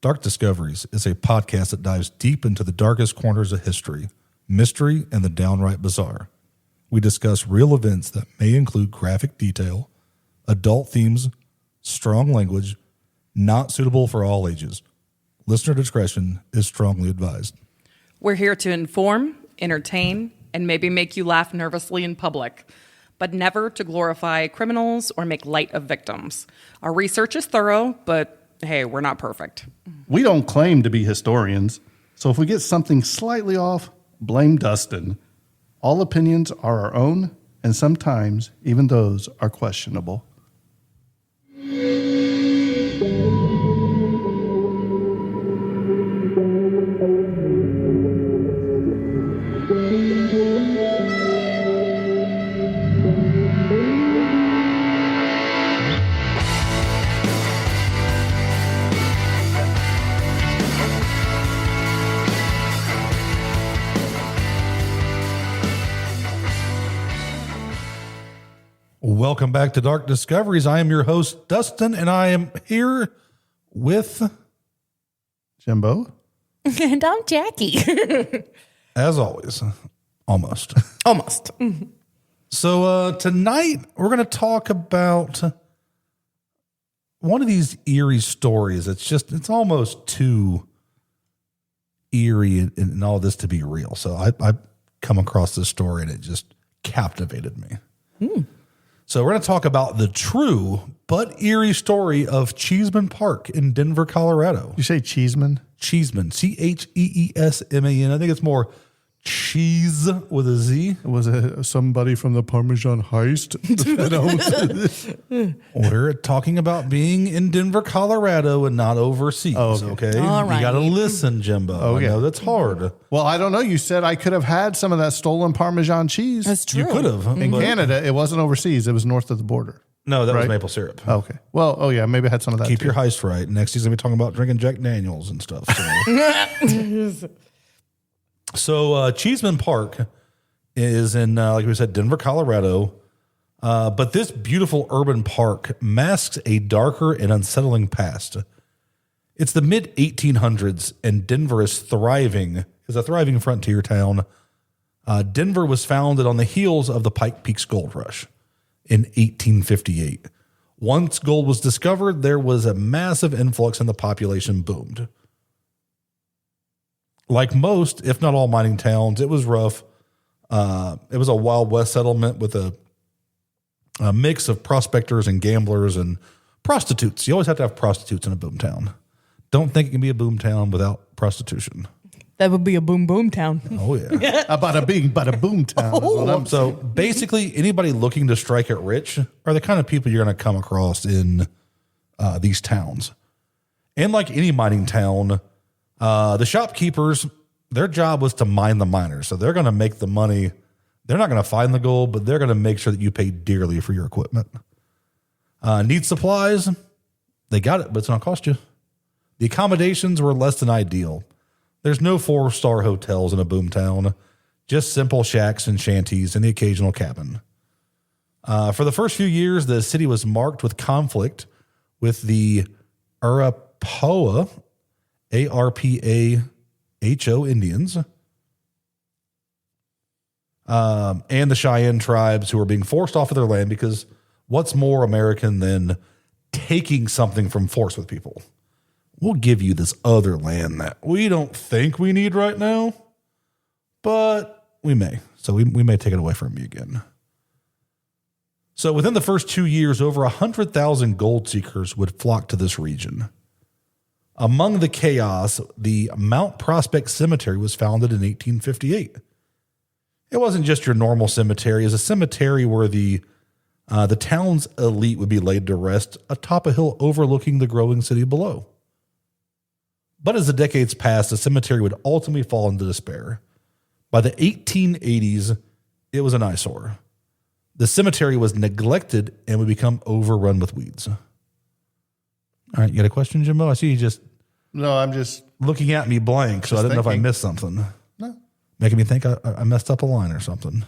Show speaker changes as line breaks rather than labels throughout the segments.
Dark Discoveries is a podcast that dives deep into the darkest corners of history, mystery, and the downright bizarre. We discuss real events that may include graphic detail, adult themes, strong language, not suitable for all ages. Listener discretion is strongly advised.
We're here to inform, entertain, and maybe make you laugh nervously in public, but never to glorify criminals or make light of victims. Our research is thorough, but hey, we're not perfect.
We don't claim to be historians, so if we get something slightly off, blame Dustin. All opinions are our own, and sometimes even those are questionable.
Welcome back to Dark Discoveries. I am your host, Dustin, and I am here with
Jimbo.
And I'm Jackie.
as always, almost.
Almost.
So tonight we're going to talk about one of these eerie stories. It's almost too eerie and all this to be real. So I come across this story and it just captivated me. So we're going to talk about the true but eerie story of Cheesman Park in Denver, Colorado.
You say Cheesman?
Cheesman, Cheesman. I think it's more cheese with a Z.
Was it somebody from the Parmesan heist?
We're talking about being in Denver, Colorado and not overseas.
Oh,
okay.
All right.
You got to listen, Jimbo.
Okay.
I know that's hard.
Well, I don't know. You said I could have had some of that stolen Parmesan cheese.
That's true.
You could have.
In Canada, it wasn't overseas. It was north of the border.
No, that was
Right?
maple syrup.
Okay. Well, oh yeah, maybe I had some of that.
Keep
too.
your heist right. Next, he's going to be talking about drinking Jack Daniels and stuff. So Cheesman Park is in, like we said, Denver, Colorado. But this beautiful urban park masks a darker and unsettling past. It's the mid-1800s, and Denver is a thriving frontier town. Denver was founded on the heels of the Pike Peaks Gold Rush in 1858. Once gold was discovered, there was a massive influx and the population boomed. Like most, if not all mining towns, it was rough. It was a Wild West settlement with a mix of prospectors and gamblers and prostitutes. You always have to have prostitutes in a boom town. Don't think it can be a boom town without prostitution.
That would be a boom boom town.
Oh, yeah.
Bada bing, bada boom town. is what I'm
So basically, anybody looking to strike it rich are the kind of people you're going to come across in these towns. And like any mining town, the shopkeepers, their job was to mine the miners. So they're going to make the money. They're not going to find the gold, but they're going to make sure that you pay dearly for your equipment. Need supplies? They got it, but it's going to cost you. The accommodations were less than ideal. There's no 4-star hotels in a boomtown, just simple shacks and shanties and the occasional cabin. For the first few years, the city was marked with conflict with the Arapaho, A-R-P-A-H-O Indians, and the Cheyenne tribes who were being forced off of their land because what's more American than taking something from force with people? We'll give you this other land that we don't think we need right now, but we may. So we may take it away from you again. So within the first 2 years, over 100,000 gold seekers would flock to this region. Among the chaos, the Mount Prospect Cemetery was founded in 1858. It wasn't just your normal cemetery. It was a cemetery where the town's elite would be laid to rest atop a hill overlooking the growing city below. But as the decades passed, the cemetery would ultimately fall into despair. By the 1880s, it was an eyesore. The cemetery was neglected and would become overrun with weeds. All right, you got a question, Jimbo? I see you just
No, I'm just
looking at me blank, so I didn't know if I
thinking.
missed something.
no.
Making me think I messed up a line or something.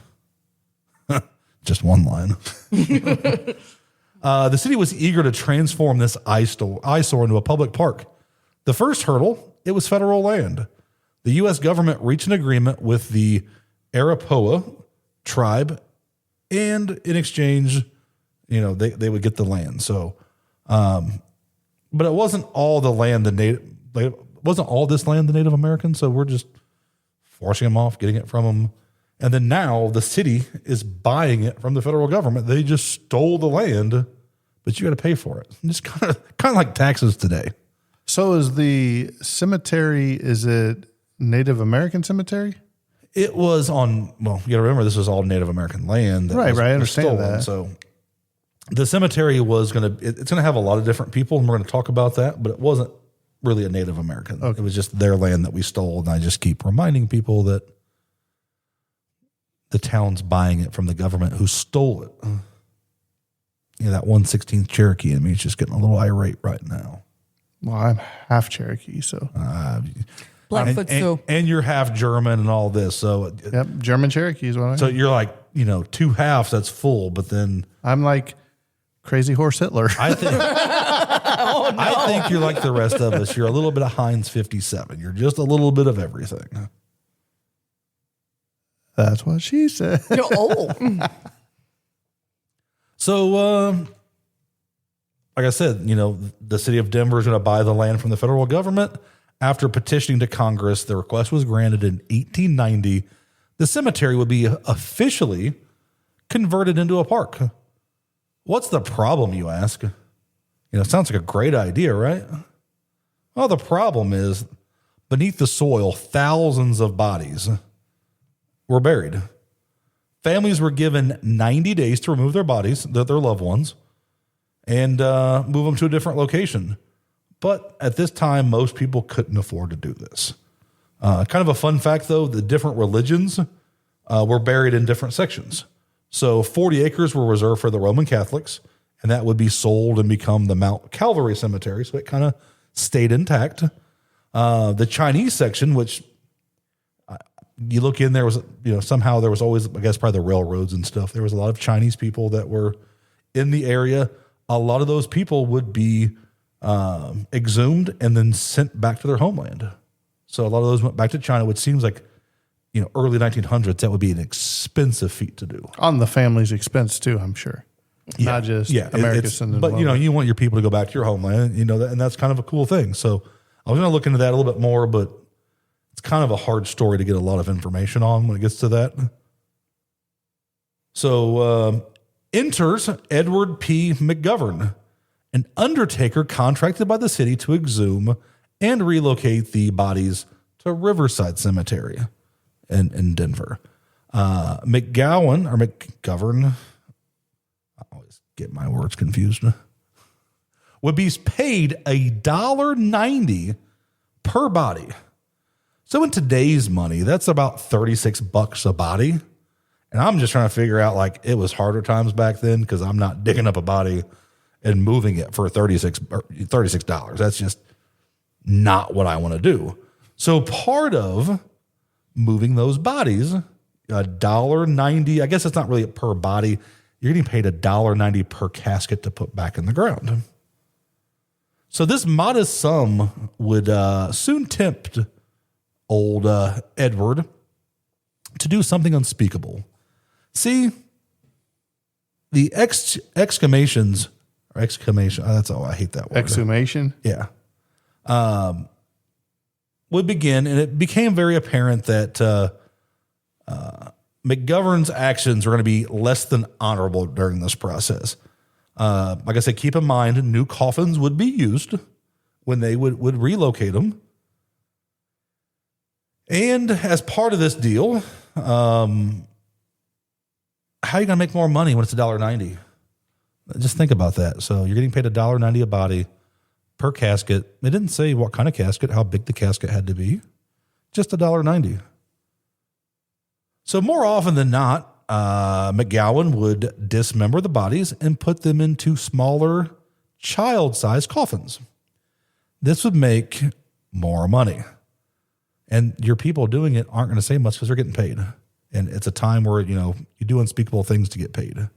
Just one line. The city was eager to transform this eyesore into a public park. The first hurdle, it was federal land. The U.S. government reached an agreement with the Arapahoe tribe, and in exchange, they would get the land. So, but it wasn't all the land wasn't all this land the Native Americans. So we're just forcing them off, getting it from them. And then now the city is buying it from the federal government. They just stole the land, but you got to pay for it. Just kind of like taxes today.
So is the cemetery, is it Native American cemetery?
It was you got to remember this was all Native American land.
Right. I understand
stolen.
that.
So the cemetery it's going to have a lot of different people, and we're going to talk about that, but it wasn't really a Native American. Okay. It was just their land that we stole, and I just keep reminding people that the town's buying it from the government who stole it. That 1/16th Cherokee in me is just getting a little irate right now.
Well, I'm half Cherokee, so.
Blackfoot too.
And you're half German and all this. So
yep, German Cherokee is what I am.
So you're like, two halves, that's full, but then.
I'm like Crazy Horse Hitler.
I think, I think you're like the rest of us. You're a little bit of Heinz 57. You're just a little bit of everything.
That's what she said.
Oh.
So, like I said, the city of Denver is going to buy the land from the federal government. After petitioning to Congress, the request was granted in 1890. The cemetery would be officially converted into a park. What's the problem, you ask? It sounds like a great idea, right? Well, the problem is beneath the soil, thousands of bodies were buried. Families were given 90 days to remove their bodies, their loved ones, and move them to a different location. But at this time, most people couldn't afford to do this. Kind of a fun fact, though, the different religions were buried in different sections. So 40 acres were reserved for the Roman Catholics, and that would be sold and become the Mount Calvary Cemetery. So it kind of stayed intact. The Chinese section, which you look in, there was, somehow there was always, I guess, probably the railroads and stuff. There was a lot of Chinese people that were in the area. A lot of those people would be exhumed and then sent back to their homeland. So a lot of those went back to China, which seems like, early 1900s, that would be an expensive feat to do.
On the family's expense, too, I'm sure.
Yeah.
Not just America's sending
But, you want your people to go back to your homeland, and that's kind of a cool thing. So I was going to look into that a little bit more, but it's kind of a hard story to get a lot of information on when it gets to that. So enters Edward P. McGovern, an undertaker contracted by the city to exhume and relocate the bodies to Riverside Cemetery in Denver. McGovern, I always get my words confused, would be paid $1.90 per body. So in today's money, that's about $36 a body. And I'm just trying to figure out, it was harder times back then because I'm not digging up a body and moving it for $36. That's just not what I want to do. So part of moving those bodies, $1.90, I guess it's not really per body. You're getting paid $1.90 per casket to put back in the ground. So this modest sum would soon tempt old Edward to do something unspeakable. See, the exclamation, that's all, I hate that word.
Exhumation?
Yeah. Would begin, and it became very apparent that McGovern's actions were going to be less than honorable during this process. Like I said, keep in mind, new coffins would be used when they would relocate them. And as part of this deal, how are you going to make more money when it's $1.90? Just think about that. So you're getting paid $1.90 a body per casket. It didn't say what kind of casket, how big the casket had to be. Just $1.90. So more often than not, McGowan would dismember the bodies and put them into smaller child-sized coffins. This would make more money. And your people doing it aren't going to say much because they're getting paid. And it's a time where, you do unspeakable things to get paid.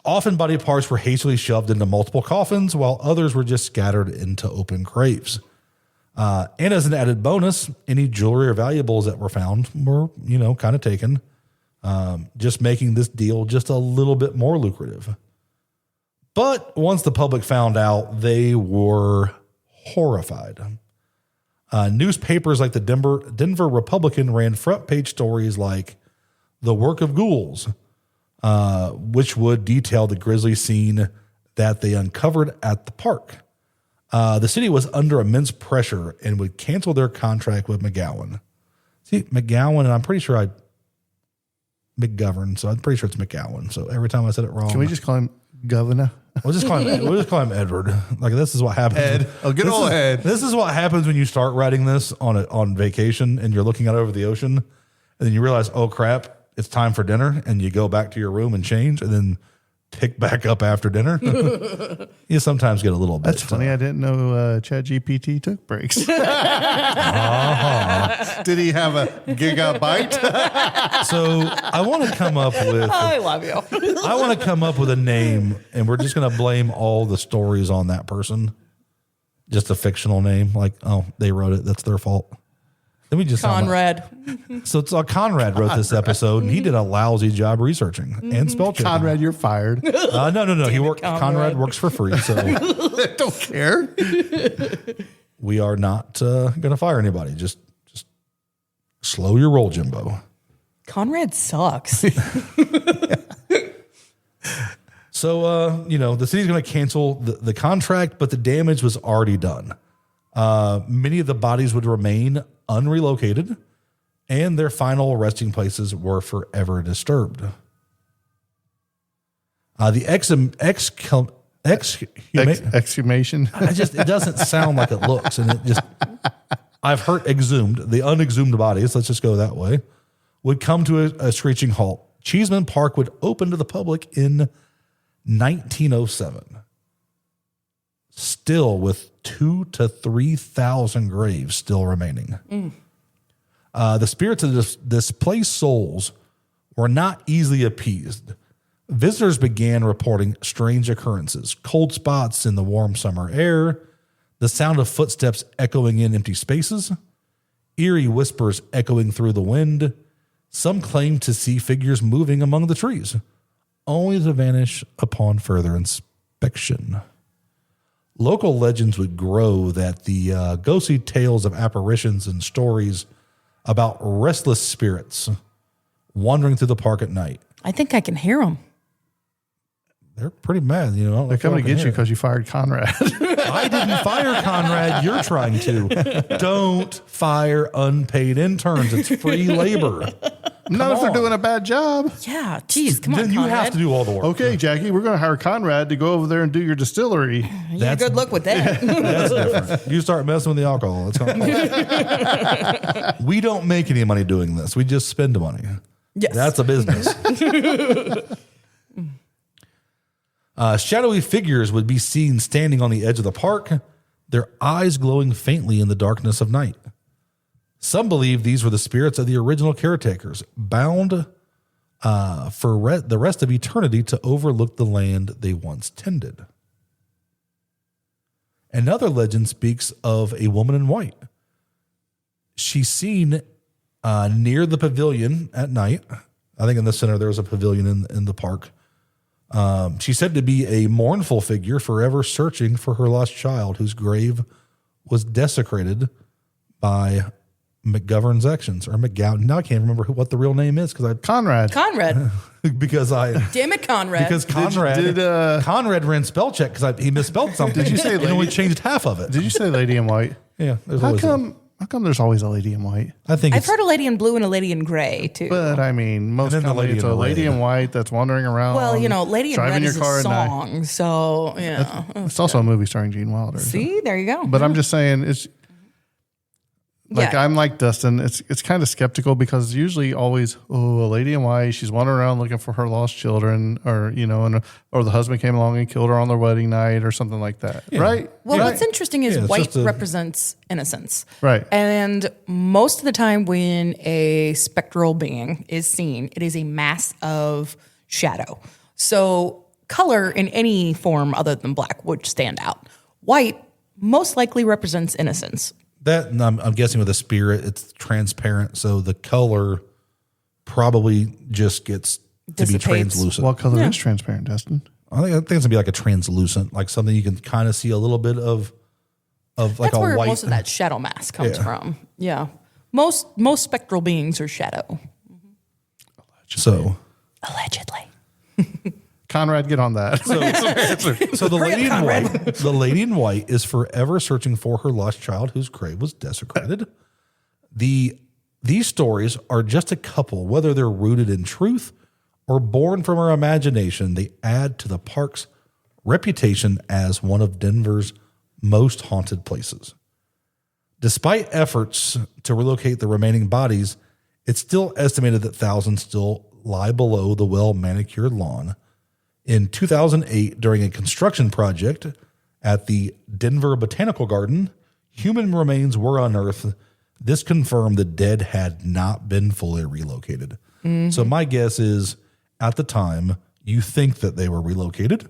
Often body parts were hastily shoved into multiple coffins, while others were just scattered into open graves. And as an added bonus, any jewelry or valuables that were found were, kind of taken, just making this deal just a little bit more lucrative. But once the public found out, they were horrified. Newspapers like the Denver Republican ran front page stories like "The Work of Ghouls," which would detail the grisly scene that they uncovered at the park. The city was under immense pressure and would cancel their contract with McGowan. See, McGowan, and I'm pretty sure McGovern, so I'm pretty sure it's McGowan. So every time I said it wrong.
Can we just call him Governor?
We'll just call him Edward. Like, this is what happens.
Ed. Oh, good old Ed.
This is what happens when you start writing this on vacation and you're looking out over the ocean, and then you realize, oh crap, it's time for dinner, and you go back to your room and change, and then pick back up after dinner. You sometimes get a little bit.
That's funny. I didn't know ChatGPT took breaks. Did he have a gigabyte?
So I want to come up with.
I love you.
I want to come up with a name, and we're just going to blame all the stories on that person. Just a fictional name, like, oh, they wrote it. That's their fault. Then we just
Conrad.
So it's Conrad wrote this episode, and he did a lousy job researing and spell checking.
Conrad, you're fired.
No. He worked. Conrad works for free, so
Don't care.
we are not going to fire anybody. Just slow your roll, Jimbo.
Conrad sucks.
So, the city's going to cancel the contract, but the damage was already done. Many of the bodies would remain unrelocated, and their final resting places were forever disturbed. The
Exhumation.
it doesn't sound like it looks, and I've heard exhumed, the unexhumed bodies, let's just go that way, would come to a screeching halt. Cheesman Park would open to the public in 1907. Still with 2,000 to 3,000 graves still remaining. The spirits of displaced souls were not easily appeased. Visitors began reporting strange occurrences, cold spots in the warm summer air, the sound of footsteps echoing in empty spaces, eerie whispers echoing through the wind. Some claimed to see figures moving among the trees, only to vanish upon further inspection. Local legends would grow that the ghostly tales of apparitions and stories about restless spirits wandering through the park at night.
I think I can hear them.
They're pretty mad.
They're coming to get you because you fired Conrad.
I didn't fire Conrad. You're trying to. Don't fire unpaid interns. It's free labor.
Not if they're doing a bad job.
Yeah, geez, come on,
Then you
Conrad.
have to do all the work.
Okay, Jackie, we're going to hire Conrad to go over there and do your distillery.
Yeah, good luck with that.
That's different. You start messing with the alcohol. It's gonna We don't make any money doing this. We just spend money.
Yes.
That's a business. Shadowy figures would be seen standing on the edge of the park, their eyes glowing faintly in the darkness of night. Some believe these were the spirits of the original caretakers, bound for the rest of eternity to overlook the land they once tended. Another legend speaks of a woman in white. She's seen near the pavilion at night. I think in the center there was a pavilion in the park. She's said to be a mournful figure forever searching for her lost child whose grave was desecrated by McGovern's actions, or McGowan. Now I can't remember what the real name is
Conrad.
Conrad.
because
Damn it, Conrad.
because Conrad ran spell check because he misspelled something.
Did you say
and
lady?
only changed half of it?
Did you say lady in white?
Yeah. There's
How
always
come there's always a lady in white?
I think
I've heard a lady in blue and a lady in gray, too.
But I mean, most
And then the lady
companies,
in
a
the
lady
red.
in white that's wandering around.
well, Lady in
driving
Red
your
is
car
a
at night.
song, so,
It's also a movie starring Gene Wilder.
See, there you go.
But I'm just saying, it's like
Yeah.
I'm like Dustin. It's kind of skeptical because usually always, a lady in white, she's wandering around looking for her lost children, or or the husband came along and killed her on their wedding night, or something like that, right?
Well,
Right?
what's interesting is
it's
white
just a-
represents innocence.
Right.
And most of the time when a spectral being is seen, it is a mass of shadow. So
color in any form other than black would stand out. White most likely represents innocence.
That, and I'm guessing with a spirit, it's transparent, so the color probably just gets to be
Dissipates.
translucent.
What color is transparent, Dustin?
I think it's gonna be like a translucent, like something you can kind of see a little bit of like
That's
a
where
white.
most of that shadow mask comes
Yeah.
from. Yeah. Most spectral beings are shadow.
So
Allegedly.
Conrad, get on that.
So the lady in white is forever searching for her lost child whose grave was desecrated. These stories are just a couple, whether they're rooted in truth or born from our imagination. They add to the park's reputation as one of Denver's most haunted places. Despite efforts to relocate the remaining bodies, it's still estimated that thousands still lie below the well-manicured lawn. In 2008, during a construction project at the Denver Botanical Garden, human remains were unearthed. This confirmed the dead had not been fully relocated. So my guess is, at the time, you think that they were relocated.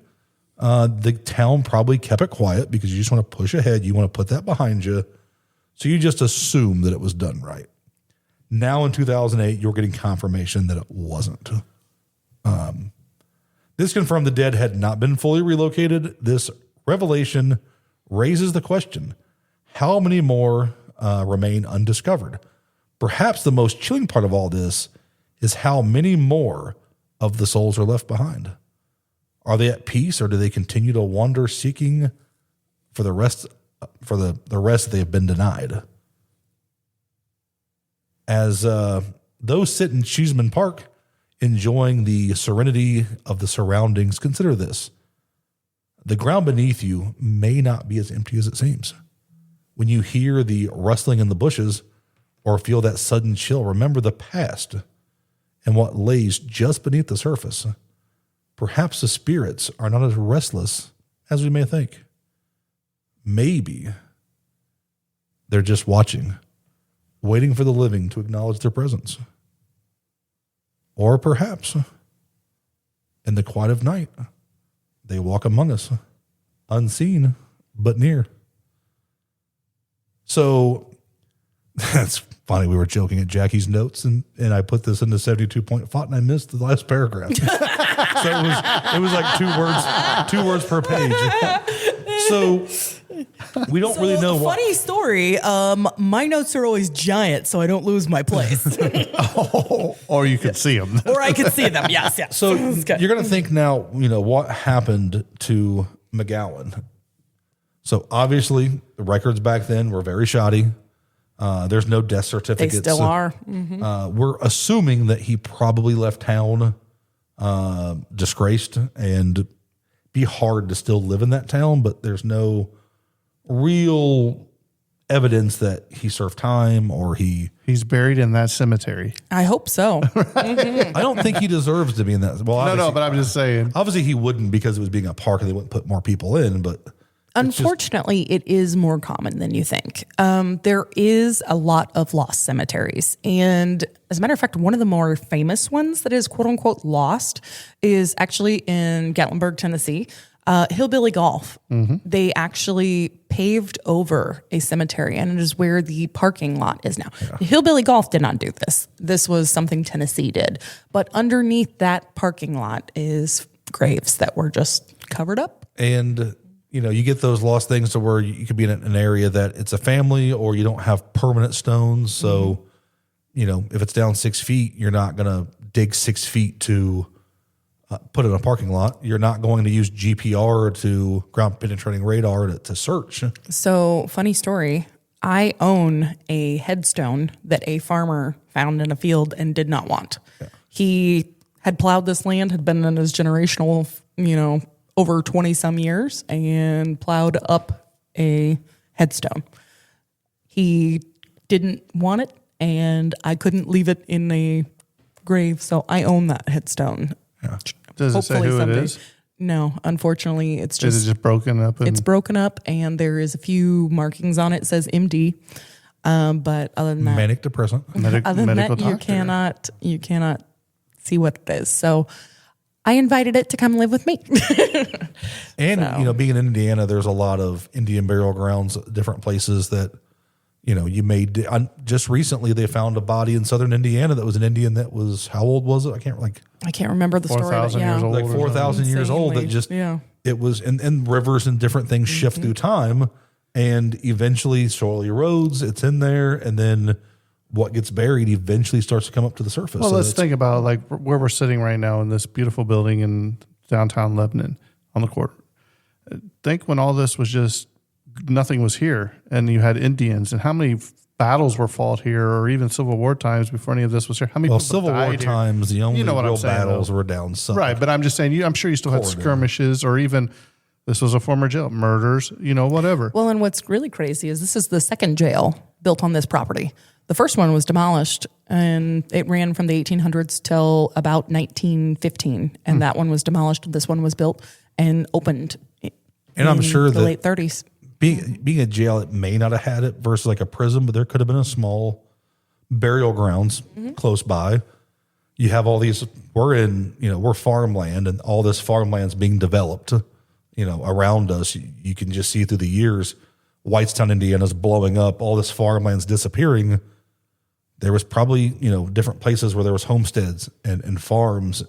The town probably kept it quiet because you just want to push ahead. You want to put that behind you. So you just assume that it was done right. Now in 2008, you're getting confirmation that it wasn't. This confirmed the dead had not been fully relocated. This revelation raises the question, how many more remain undiscovered? Perhaps the most chilling part of all this is how many more of the souls are left behind. Are they at peace, or do they continue to wander seeking for the rest that they have been denied? As those sit in Cheesman Park, enjoying the serenity of the surroundings, consider this. The ground beneath you may not be as empty as it seems. When you hear the rustling in the bushes or feel that sudden chill, remember the past and what lays just beneath the surface. Perhaps the spirits are not as restless as we may think. Maybe they're just watching, waiting for the living to acknowledge their presence. Or perhaps, in the quiet of night, they walk among us, unseen but near. So, that's funny. We were joking at Jackie's notes, and I put this into 72-point font, and I missed the last paragraph. So it was like two words per page. So we don't really know what.
Funny story. My notes are always giant, so I don't lose my place.
Or you could see them.
Or I can see them. Yes, yes.
So you're going to think now, what happened to McGowan? So obviously the records back then were very shoddy. There's no death
They
certificates.
still are.
We're assuming that he probably left town disgraced, and be hard to still live in that town, but there's no real evidence that he served time or he's
buried in that cemetery.
I hope so.
I don't think he deserves to be in that. Well,
No, but I'm just saying.
obviously he wouldn't, because it was being a park and they wouldn't put more people in, but
Unfortunately, it is more common than you think. There is a lot of lost cemeteries. And as a matter of fact, one of the more famous ones that is quote unquote lost is actually in Gatlinburg, Tennessee. Hillbilly Golf. They actually paved over a cemetery, and it is where the parking lot is now. Hillbilly Golf did not do this. This was something Tennessee did. But underneath that parking lot is graves that were just covered up.
and you get those lost things to where you could be in an area that it's a family, or you don't have permanent stones. So, if it's down 6 feet, you're not going to dig 6 feet to put in a parking lot. You're not going to use GPR to ground penetrating radar to search.
So, funny story. I own a headstone that a farmer found in a field and did not want. Yeah. He had plowed this land, had been in his generational, over 20 some years, and plowed up a headstone. He didn't want it, and I couldn't leave it in a grave, so I own that headstone.
Yeah. Does it say who it is?
No, unfortunately, it's just...
Is it just broken up?
It's broken up, and there is a few markings on it. It says MD, but other than that...
Manic depressant.
Other than
medical
that, you cannot see what it is. So I invited it to come live with me.
And, being in Indiana, there's a lot of Indian burial grounds, different places that, you made. Just recently, they found a body in southern Indiana that was an Indian that was, how old was it? I can't
remember the story.
4,000 years old.
Like 4,000 years old. That just, it was, and rivers and different things shift through time. And eventually soil erodes, it's in there. And then what gets buried eventually starts to come up to the surface.
Well, let's think about like where we're sitting right now in this beautiful building in downtown Lebanon on the court. Think when all this was just, nothing was here and you had Indians, and how many battles were fought here, or even Civil War times before any of this was here. How many people
Civil War
died
times, the only real battles
though.
were down south.
Right, but I'm just saying, I'm sure you still had skirmishes, or even this was a former jail, murders, whatever.
Well, and what's really crazy is this is the second jail built on this property. The first one was demolished, and it ran from the 1800s till about 1915, and that one was demolished. This one was built and opened
And I'm sure
the
that
late 30s.
Being a jail, it may not have had it versus like a prison, but there could have been a small burial grounds close by. You have all these, we're farmland, and all this farmland's being developed, around us. You can just see through the years, Whitestown, Indiana's blowing up, all this farmland's disappearing. There was probably, different places where there was homesteads and farms,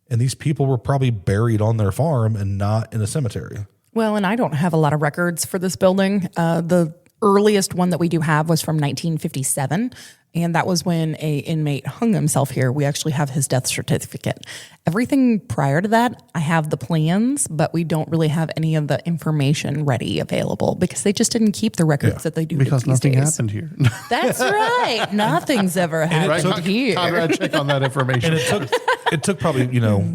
and these people were probably buried on their farm and not in a cemetery.
Well, and I don't have a lot of records for this building. The earliest one that we do have was from 1957, and that was when a inmate hung himself here. We actually have his death certificate. Everything prior to that, I have the plans, but we don't really have any of the information ready available because they just didn't keep the records that they do
because
these
nothing
days.
happened here.
That's right. Nothing's ever happened here.
Conrad, check on that information.
And it took probably,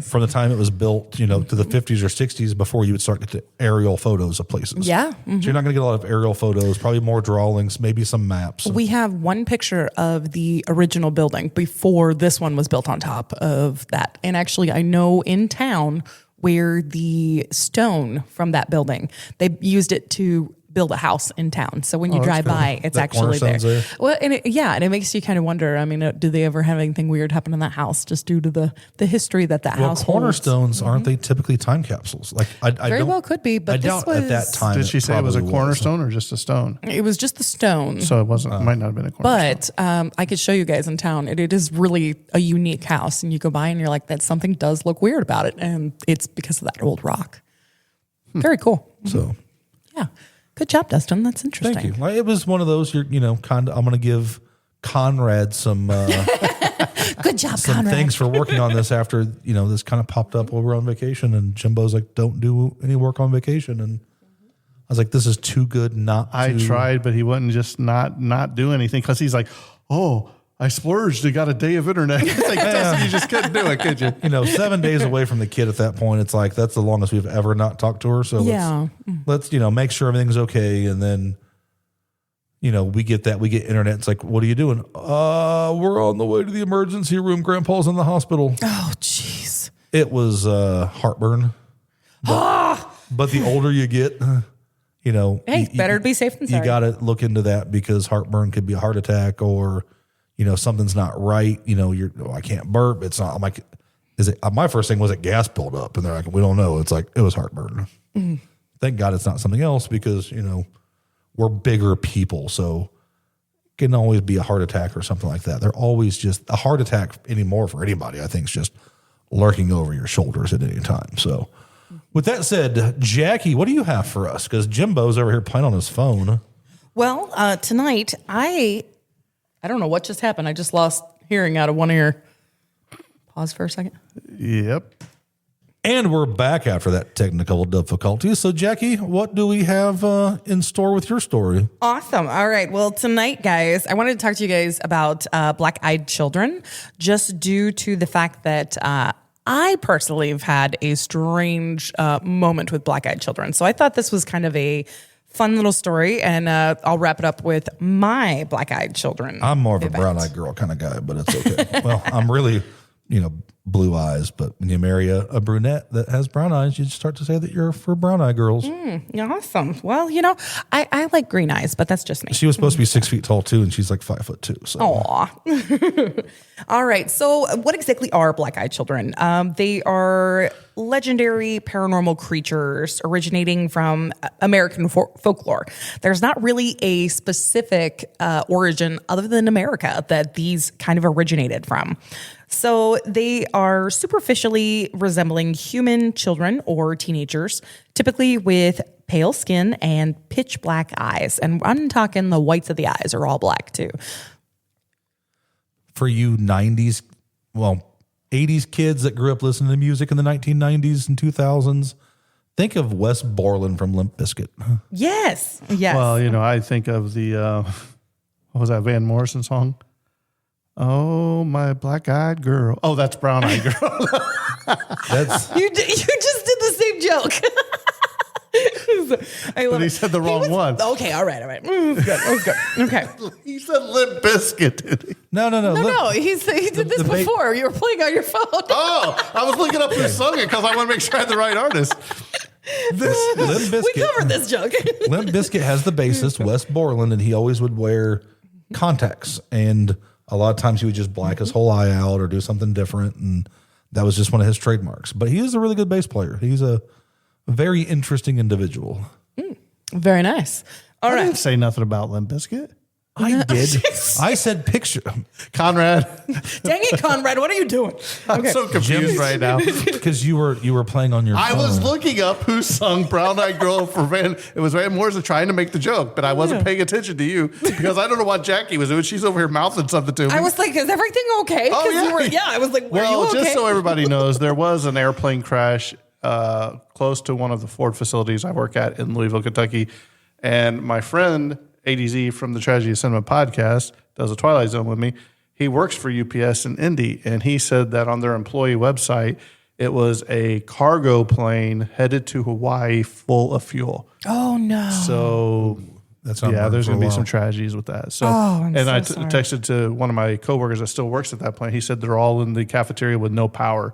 from the time it was built, to the 50s or 60s before you would start to get to aerial photos of places.
Yeah.
So you're not going to get a lot of aerial photos, probably more drawings, maybe some maps.
We have one picture of the original building before this one was built on top of that. And actually, I know in town where the stone from that building, they used it to build a house in town. So when you drive by, it's
That
actually there.
cornerstone's there.
Well, and it makes you kind of wonder. I mean, do they ever have anything weird happen in that house just due to the history that house holds?
Cornerstones, aren't they typically time capsules? Like I
Very
don't-
well could be, but
I
this
doubt at that
was-
time.
Did she say it was a
probably
cornerstone or just a stone?
It was just the stone.
So it wasn't. Might not have been a cornerstone.
But I could show you guys in town. It is really a unique house, and you go by and you're like, that something does look weird about it, and it's because of that old rock. Very cool.
So
Yeah, good job, Dustin. That's interesting.
thank you. Well, it was one of those. I'm going to give Conrad some
Good job,
some
Conrad.
thanks for working on this after this kind of popped up while we were on vacation, and Jimbo's like, "Don't do any work on vacation," and I was like, "This is too good not."
I tried, but he wouldn't just not do anything because he's like, "Oh, I splurged. I got a day of internet." It's like, Dustin, you just couldn't do it, could you?
7 days away from the kid at that point. It's like that's the longest we've ever not talked to her. So
Yeah.
let's make sure everything's okay, and then we get internet. It's like, what are you doing? We're on the way to the emergency room. Grandpa's in the hospital.
Oh, jeez.
It was heartburn. But the older you get,
Hey, better to be safe than sorry.
You got to look into that because heartburn could be a heart attack or, something's not right. I can't burp. It's not. I'm like, is it? My first thing was it gas buildup, and they're like, we don't know. It's like it was heartburn. Thank God it's not something else because we're bigger people, so it can always be a heart attack or something like that. They're always just a heart attack anymore for anybody. I think is just lurking over your shoulders at any time. So. With that said, Jackie, what do you have for us? Because Jimbo's over here playing on his phone.
Well, tonight, I don't know what just happened. I just lost hearing out of one ear. Pause for a second.
Yep.
And we're back after that technical difficulty. So, Jackie, what do we have in store with your story?
Awesome. All right. Well, tonight, guys, I wanted to talk to you guys about black-eyed children, just due to the fact that I personally have had a strange moment with black-eyed children. So I thought this was kind of a fun little story, and I'll wrap it up with my black-eyed children.
I'm more of a
event.
brown-eyed girl kind of guy, but it's okay. Well, I'm really, blue eyes. But when you marry a brunette that has brown eyes, you start to say that you're for brown eye girls.
Awesome. Well, I like green eyes, but that's just me.
She was supposed to be 6 feet tall too, and she's like 5'2". So.
Aw. All right. So, what exactly are black-eyed children? They are legendary paranormal creatures originating from American folklore. There's not really a specific origin other than America that these kind of originated from. So they are superficially resembling human children or teenagers, typically with pale skin and pitch black eyes. And I'm talking the whites of the eyes are all black too.
For you 80s kids that grew up listening to music in the 1990s and 2000s, think of Wes Borland from Limp Bizkit.
Yes.
Well, I think of the, what was that, Van Morrison song? Oh, my black-eyed girl. Oh, that's brown-eyed girl.
That's
You just did the same joke. I love
But he
it.
said the wrong one.
Okay, all right. Good. Okay.
He said Limp Bizkit, did he?
no.
No, he did this
the
before. You were playing on your phone.
Oh, I was looking up who sung it because I want to make sure I had the right artist.
Limp Bizkit.
We covered this joke.
Limp Bizkit has the bassist Wes Borland, and he always would wear contacts, and a lot of times he would just black his whole eye out or do something different, and that was just one of his trademarks. But he is a really good bass player. He's a very interesting individual.
Very nice. All
I
right.
didn't say nothing about Limp Bizkit.
I did. I said picture.
Conrad,
Dang it, Conrad. What are you doing?
I'm so confused right now.
Because you were playing on your phone.
I was looking up who sung Brown Eyed Girl for Van. It was Van Morrison trying to make the joke, but I wasn't paying attention to you because I don't know what Jackie was doing. She's over here mouthing something to me.
I was like, is everything okay?
Oh, yeah.
I was like, were
Well,
you okay?
just so everybody knows, there was an airplane crash close to one of the Ford facilities I work at in Louisville, Kentucky. And my friend, ADZ from the Tragedy of Cinema podcast, does a Twilight Zone with me. He works for UPS in Indy, and he said that on their employee website, it was a cargo plane headed to Hawaii full of fuel.
Oh, no.
So
That's not
yeah,
burned
there's
for a
going to be
while.
some tragedies with that. So,
I'm
and
so
I
sorry.
texted to one of my coworkers that still works at that plant. He said they're all in the cafeteria with no power.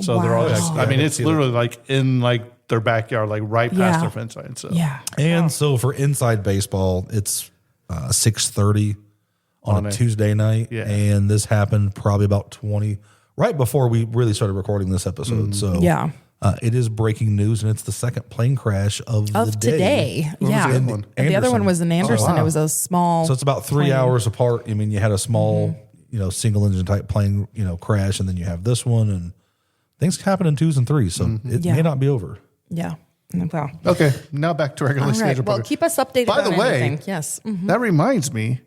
So they're all.
Wow.
I mean,
Yeah, I
it's
see
literally like in like their backyard, like right past
Yeah.
their fence line. So
Yeah.
And so for inside baseball, it's 6:30 on a Tuesday night,
Yeah.
and this happened probably about 20 right before we really started recording this episode. So
Yeah.
it is breaking news, and it's the second plane crash of the day.
today.
was
Yeah.
the other one?
And the other one
Anderson.
was in Anderson.
wow.
It was a small.
So it's about 3
plane.
hours apart. I mean, you had a small, single engine type plane, crash, and then you have this one, and things happen in twos and threes. So it
Yeah.
may not be over.
Yeah. Wow.
okay, now back to regular
All right.
schedule.
Well,
program.
keep us updated
By
on
the way,
anything. Yes. Mhm.
that reminds me,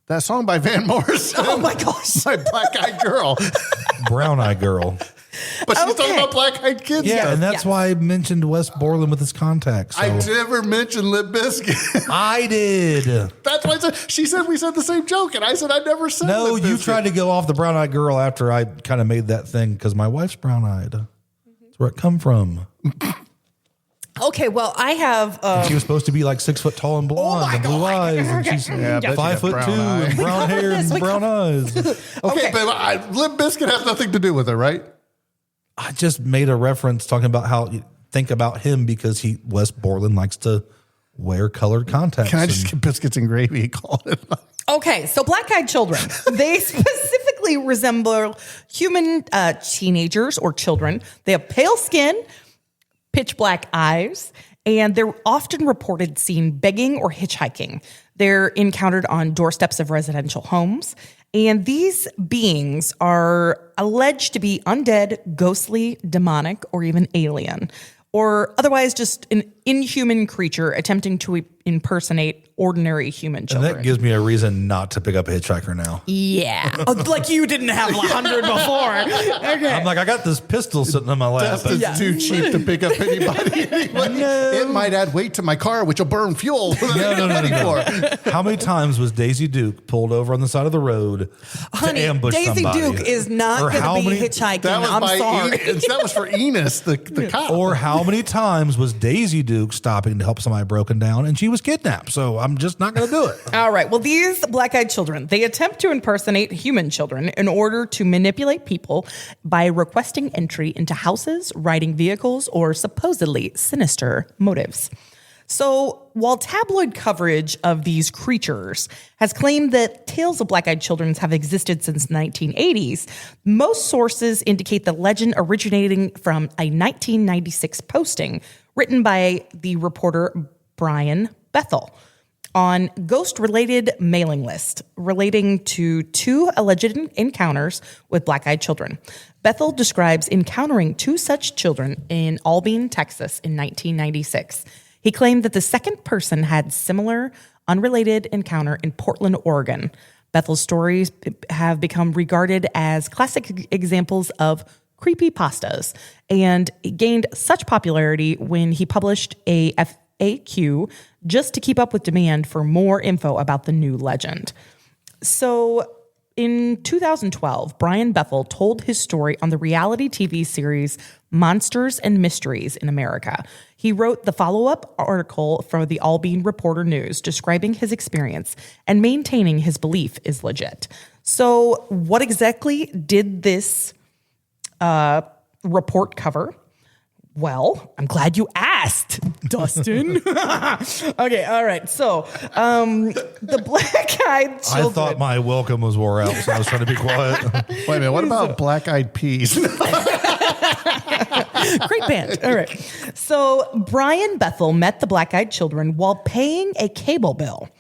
that song by Van Morrison.
Oh, my gosh.
My Black Eyed Girl.
Brown Eye Girl.
But she's talking
Okay.
about Black Eyed Kids.
Yeah,
stuff.
and that's why I mentioned Wes Borland with his contacts. So.
I never mentioned Limp Bizkit.
I did.
That's why I said, she said we said the same joke, and I said I never said
No,
Limp
you
Bizkit.
tried to go off the brown eyed girl after I kind of made that thing because my wife's brown eyed. That's where it come from.
Okay. Well, I have.
She was supposed to be like 6 foot tall and blonde and blue eyes, and she's
Yeah, I bet you got
5'2"
brown eye.
and brown hair and brown eyes.
Okay, but Limp Bizkit has nothing to do with it, right?
I just made a reference talking about how you think about him because Wes Borland likes to wear colored contacts.
Can I just
and-
get biscuits and gravy and call it?
Okay, so black-eyed children, they specifically resemble human teenagers or children. They have pale skin, pitch black eyes, and they're often reported seen begging or hitchhiking. They're encountered on doorsteps of residential homes. And these beings are alleged to be undead, ghostly, demonic, or even alien, or otherwise just an inhuman creature attempting to impersonate ordinary human
and
children.
that gives me a reason not to pick up a hitchhiker now.
Yeah. Oh, like you didn't have 100 before. Okay.
I'm like, I got this pistol sitting on my lap.
Dustin's too cheap to pick up anybody anyway. It might add weight to my car, which will burn fuel.
No. How many times was Daisy Duke pulled over on the side of the road
Honey,
to ambush
Daisy
somebody?
Duke is not
Or
going
how
to be
many-
hitchhiking.
That was
I'm sorry.
That was for Enos, the cop.
Or how many times was Daisy Duke stopping to help somebody broken down, and she was kidnapped. So I'm just not going to do it.
All right. Well, these black-eyed children, they attempt to impersonate human children in order to manipulate people by requesting entry into houses, riding vehicles, or supposedly sinister motives. So while tabloid coverage of these creatures has claimed that tales of black-eyed children have existed since the 1980s, most sources indicate the legend originating from a 1996 posting written by the reporter Brian Bethel on ghost-related mailing list relating to 2 alleged encounters with black-eyed children. Bethel describes encountering 2 such children in Albany, Texas in 1996. He claimed that the second person had similar, unrelated encounter in Portland, Oregon. Bethel's stories have become regarded as classic examples of creepypastas and gained such popularity when he published a FAQ just to keep up with demand for more info about the new legend. So in 2012, Brian Bethel told his story on the reality TV series Monsters and Mysteries in America. He wrote the follow-up article for the Albany Reporter News describing his experience and maintaining his belief is legit. So what exactly did this report cover? Well, I'm glad you asked, Dustin. Okay, all right. So, the black-eyed children.
I thought my welcome was wore out, so I was trying to be quiet.
Wait a minute. What about black-eyed peas?
Great band. All right. So, Brian Bethel met the black-eyed children while paying a cable bill.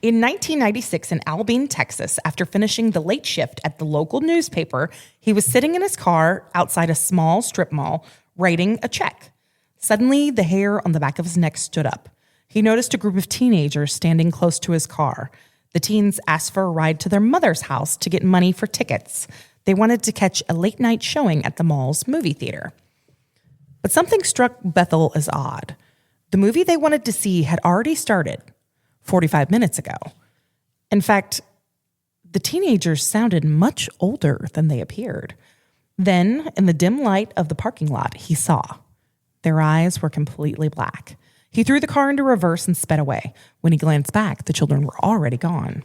In 1996 in Albany, Texas, after finishing the late shift at the local newspaper, he was sitting in his car outside a small strip mall writing a check. Suddenly, the hair on the back of his neck stood up. He noticed a group of teenagers standing close to his car. The teens asked for a ride to their mother's house to get money for tickets. They wanted to catch a late-night showing at the mall's movie theater. But something struck Bethel as odd. The movie they wanted to see had already started 45 minutes ago. In fact, the teenagers sounded much older than they appeared. Then, in the dim light of the parking lot, he saw. Their eyes were completely black. He threw the car into reverse and sped away. When he glanced back, the children were already gone.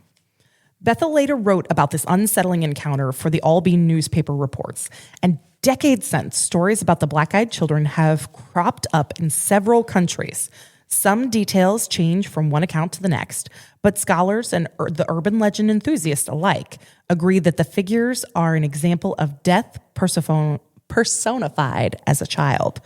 Bethel later wrote about this unsettling encounter for the Albany newspaper reports, and decades since, stories about the black-eyed children have cropped up in several countries. Some details change from one account to the next, but scholars and the urban legend enthusiasts alike agree that the figures are an example of death personified as a child.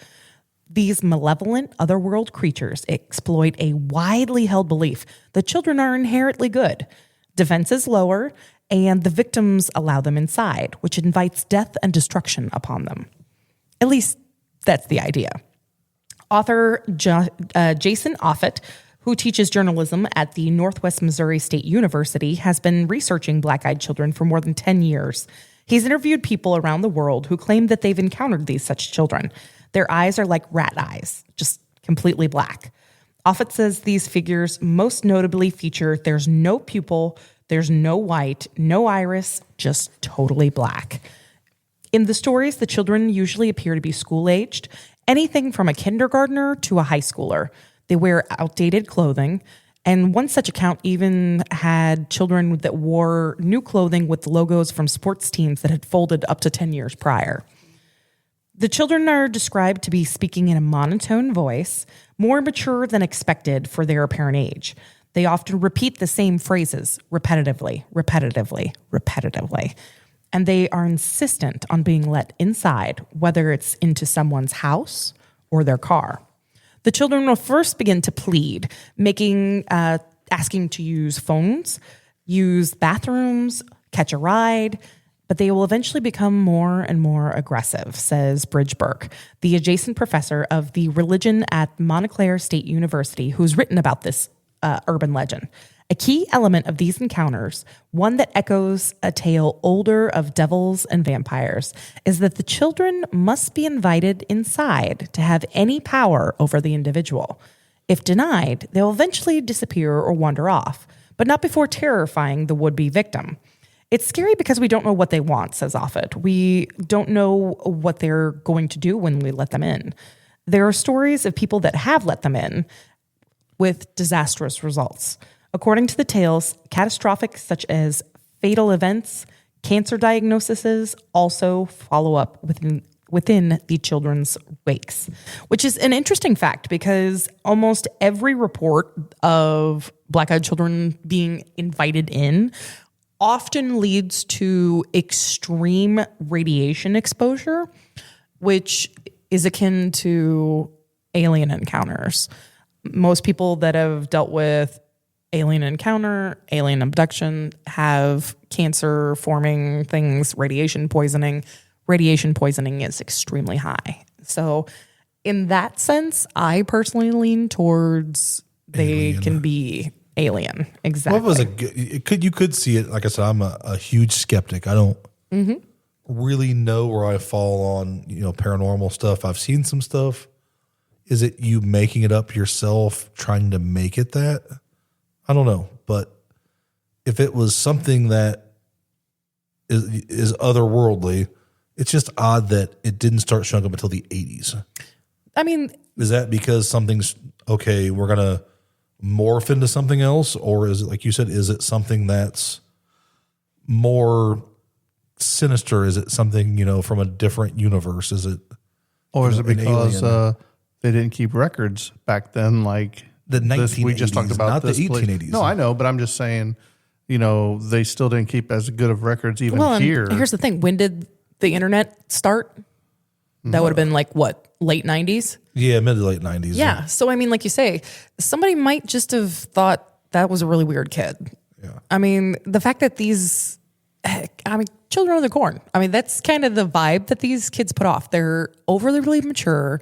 These malevolent, otherworld creatures exploit a widely held belief that children are inherently good, defenses lower, and the victims allow them inside, which invites death and destruction upon them. At least that's the idea. Author Jason Offutt, who teaches journalism at the Northwest Missouri State University, has been researching black-eyed children for more than 10 years. He's interviewed people around the world who claim that they've encountered these such children. Their eyes are like rat eyes, just completely black. Offutt says these figures most notably feature there's no pupil, there's no white, no iris, just totally black. In the stories, the children usually appear to be school-aged, anything from a kindergartner to a high schooler. They wear outdated clothing, and one such account even had children that wore new clothing with logos from sports teams that had folded up to 10 years prior. The children are described to be speaking in a monotone voice, more mature than expected for their apparent age. They often repeat the same phrases repetitively, and they are insistent on being let inside, whether it's into someone's house or their car. The children will first begin to plead, asking to use phones, use bathrooms, catch a ride, but they will eventually become more and more aggressive, says Bridge Burke, the adjacent professor of the religion at Montclair State University, who's written about this urban legend. A key element of these encounters, one that echoes a tale older of devils and vampires, is that the children must be invited inside to have any power over the individual. If denied, they'll eventually disappear or wander off, but not before terrifying the would-be victim. It's scary because we don't know what they want, says Offutt. We don't know what they're going to do when we let them in. There are stories of people that have let them in with disastrous results. According to the tales, catastrophic such as fatal events, cancer diagnoses also follow up within the children's wakes, which is an interesting fact because almost every report of black-eyed children being invited in often leads to extreme radiation exposure, which is akin to alien encounters. Most people that have dealt with alien encounter, alien abduction, have cancer-forming things, radiation poisoning. Radiation poisoning is extremely high. So in that sense, I personally lean towards they can be alien. Exactly.
What was you could see it. Like I said, I'm a huge skeptic. I don't really know where I fall on, paranormal stuff. I've seen some stuff. Is it you making it up yourself, trying to make it that? I don't know. But if it was something that is otherworldly, it's just odd that it didn't start showing up until the 80s.
I mean,
is that because something's okay, we're going to morph into something else? Or is it, like you said, is it something that's more sinister? Is it something, from a different universe? Is it,
or is it because they didn't keep records back then? Like
the 1980s,
we just talked about,
not
this
the 1880s.
Place. No, I know, but I'm just saying, they still didn't keep as good of records even here.
And here's the thing. When did the internet start? That would have been like what, late 90s?
Yeah, mid to late 90s.
Yeah. So, I mean, like you say, somebody might just have thought that was a really weird kid.
Yeah.
I mean, the fact that children of the corn. I mean, that's kind of the vibe that these kids put off. They're overly mature.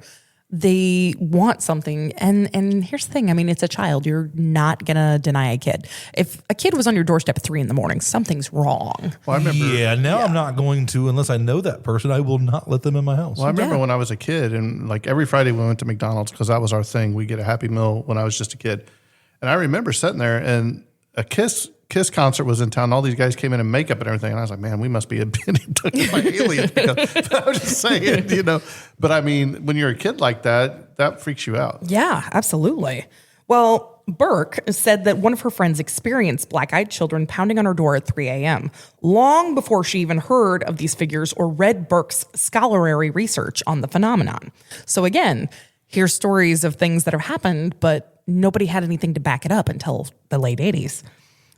They want something. And here's the thing. I mean, it's a child. You're not going to deny a kid. If a kid was on your doorstep at 3 a.m, something's wrong.
Well, I remember,
I'm not going to, unless I know that person, I will not let them in my house.
Well, I remember when I was a kid and like every Friday we went to McDonald's because that was our thing. We get a Happy Meal when I was just a kid. And I remember sitting there and a Kiss concert was in town. All these guys came in in makeup and everything. And I was like, man, we must be abducted by aliens. I was just saying, But I mean, when you're a kid like that, that freaks you out.
Yeah, absolutely. Well, Burke said that one of her friends experienced black-eyed children pounding on her door at 3 a.m., long before she even heard of these figures or read Burke's scholarly research on the phenomenon. So again, here's stories of things that have happened, but nobody had anything to back it up until the late 80s.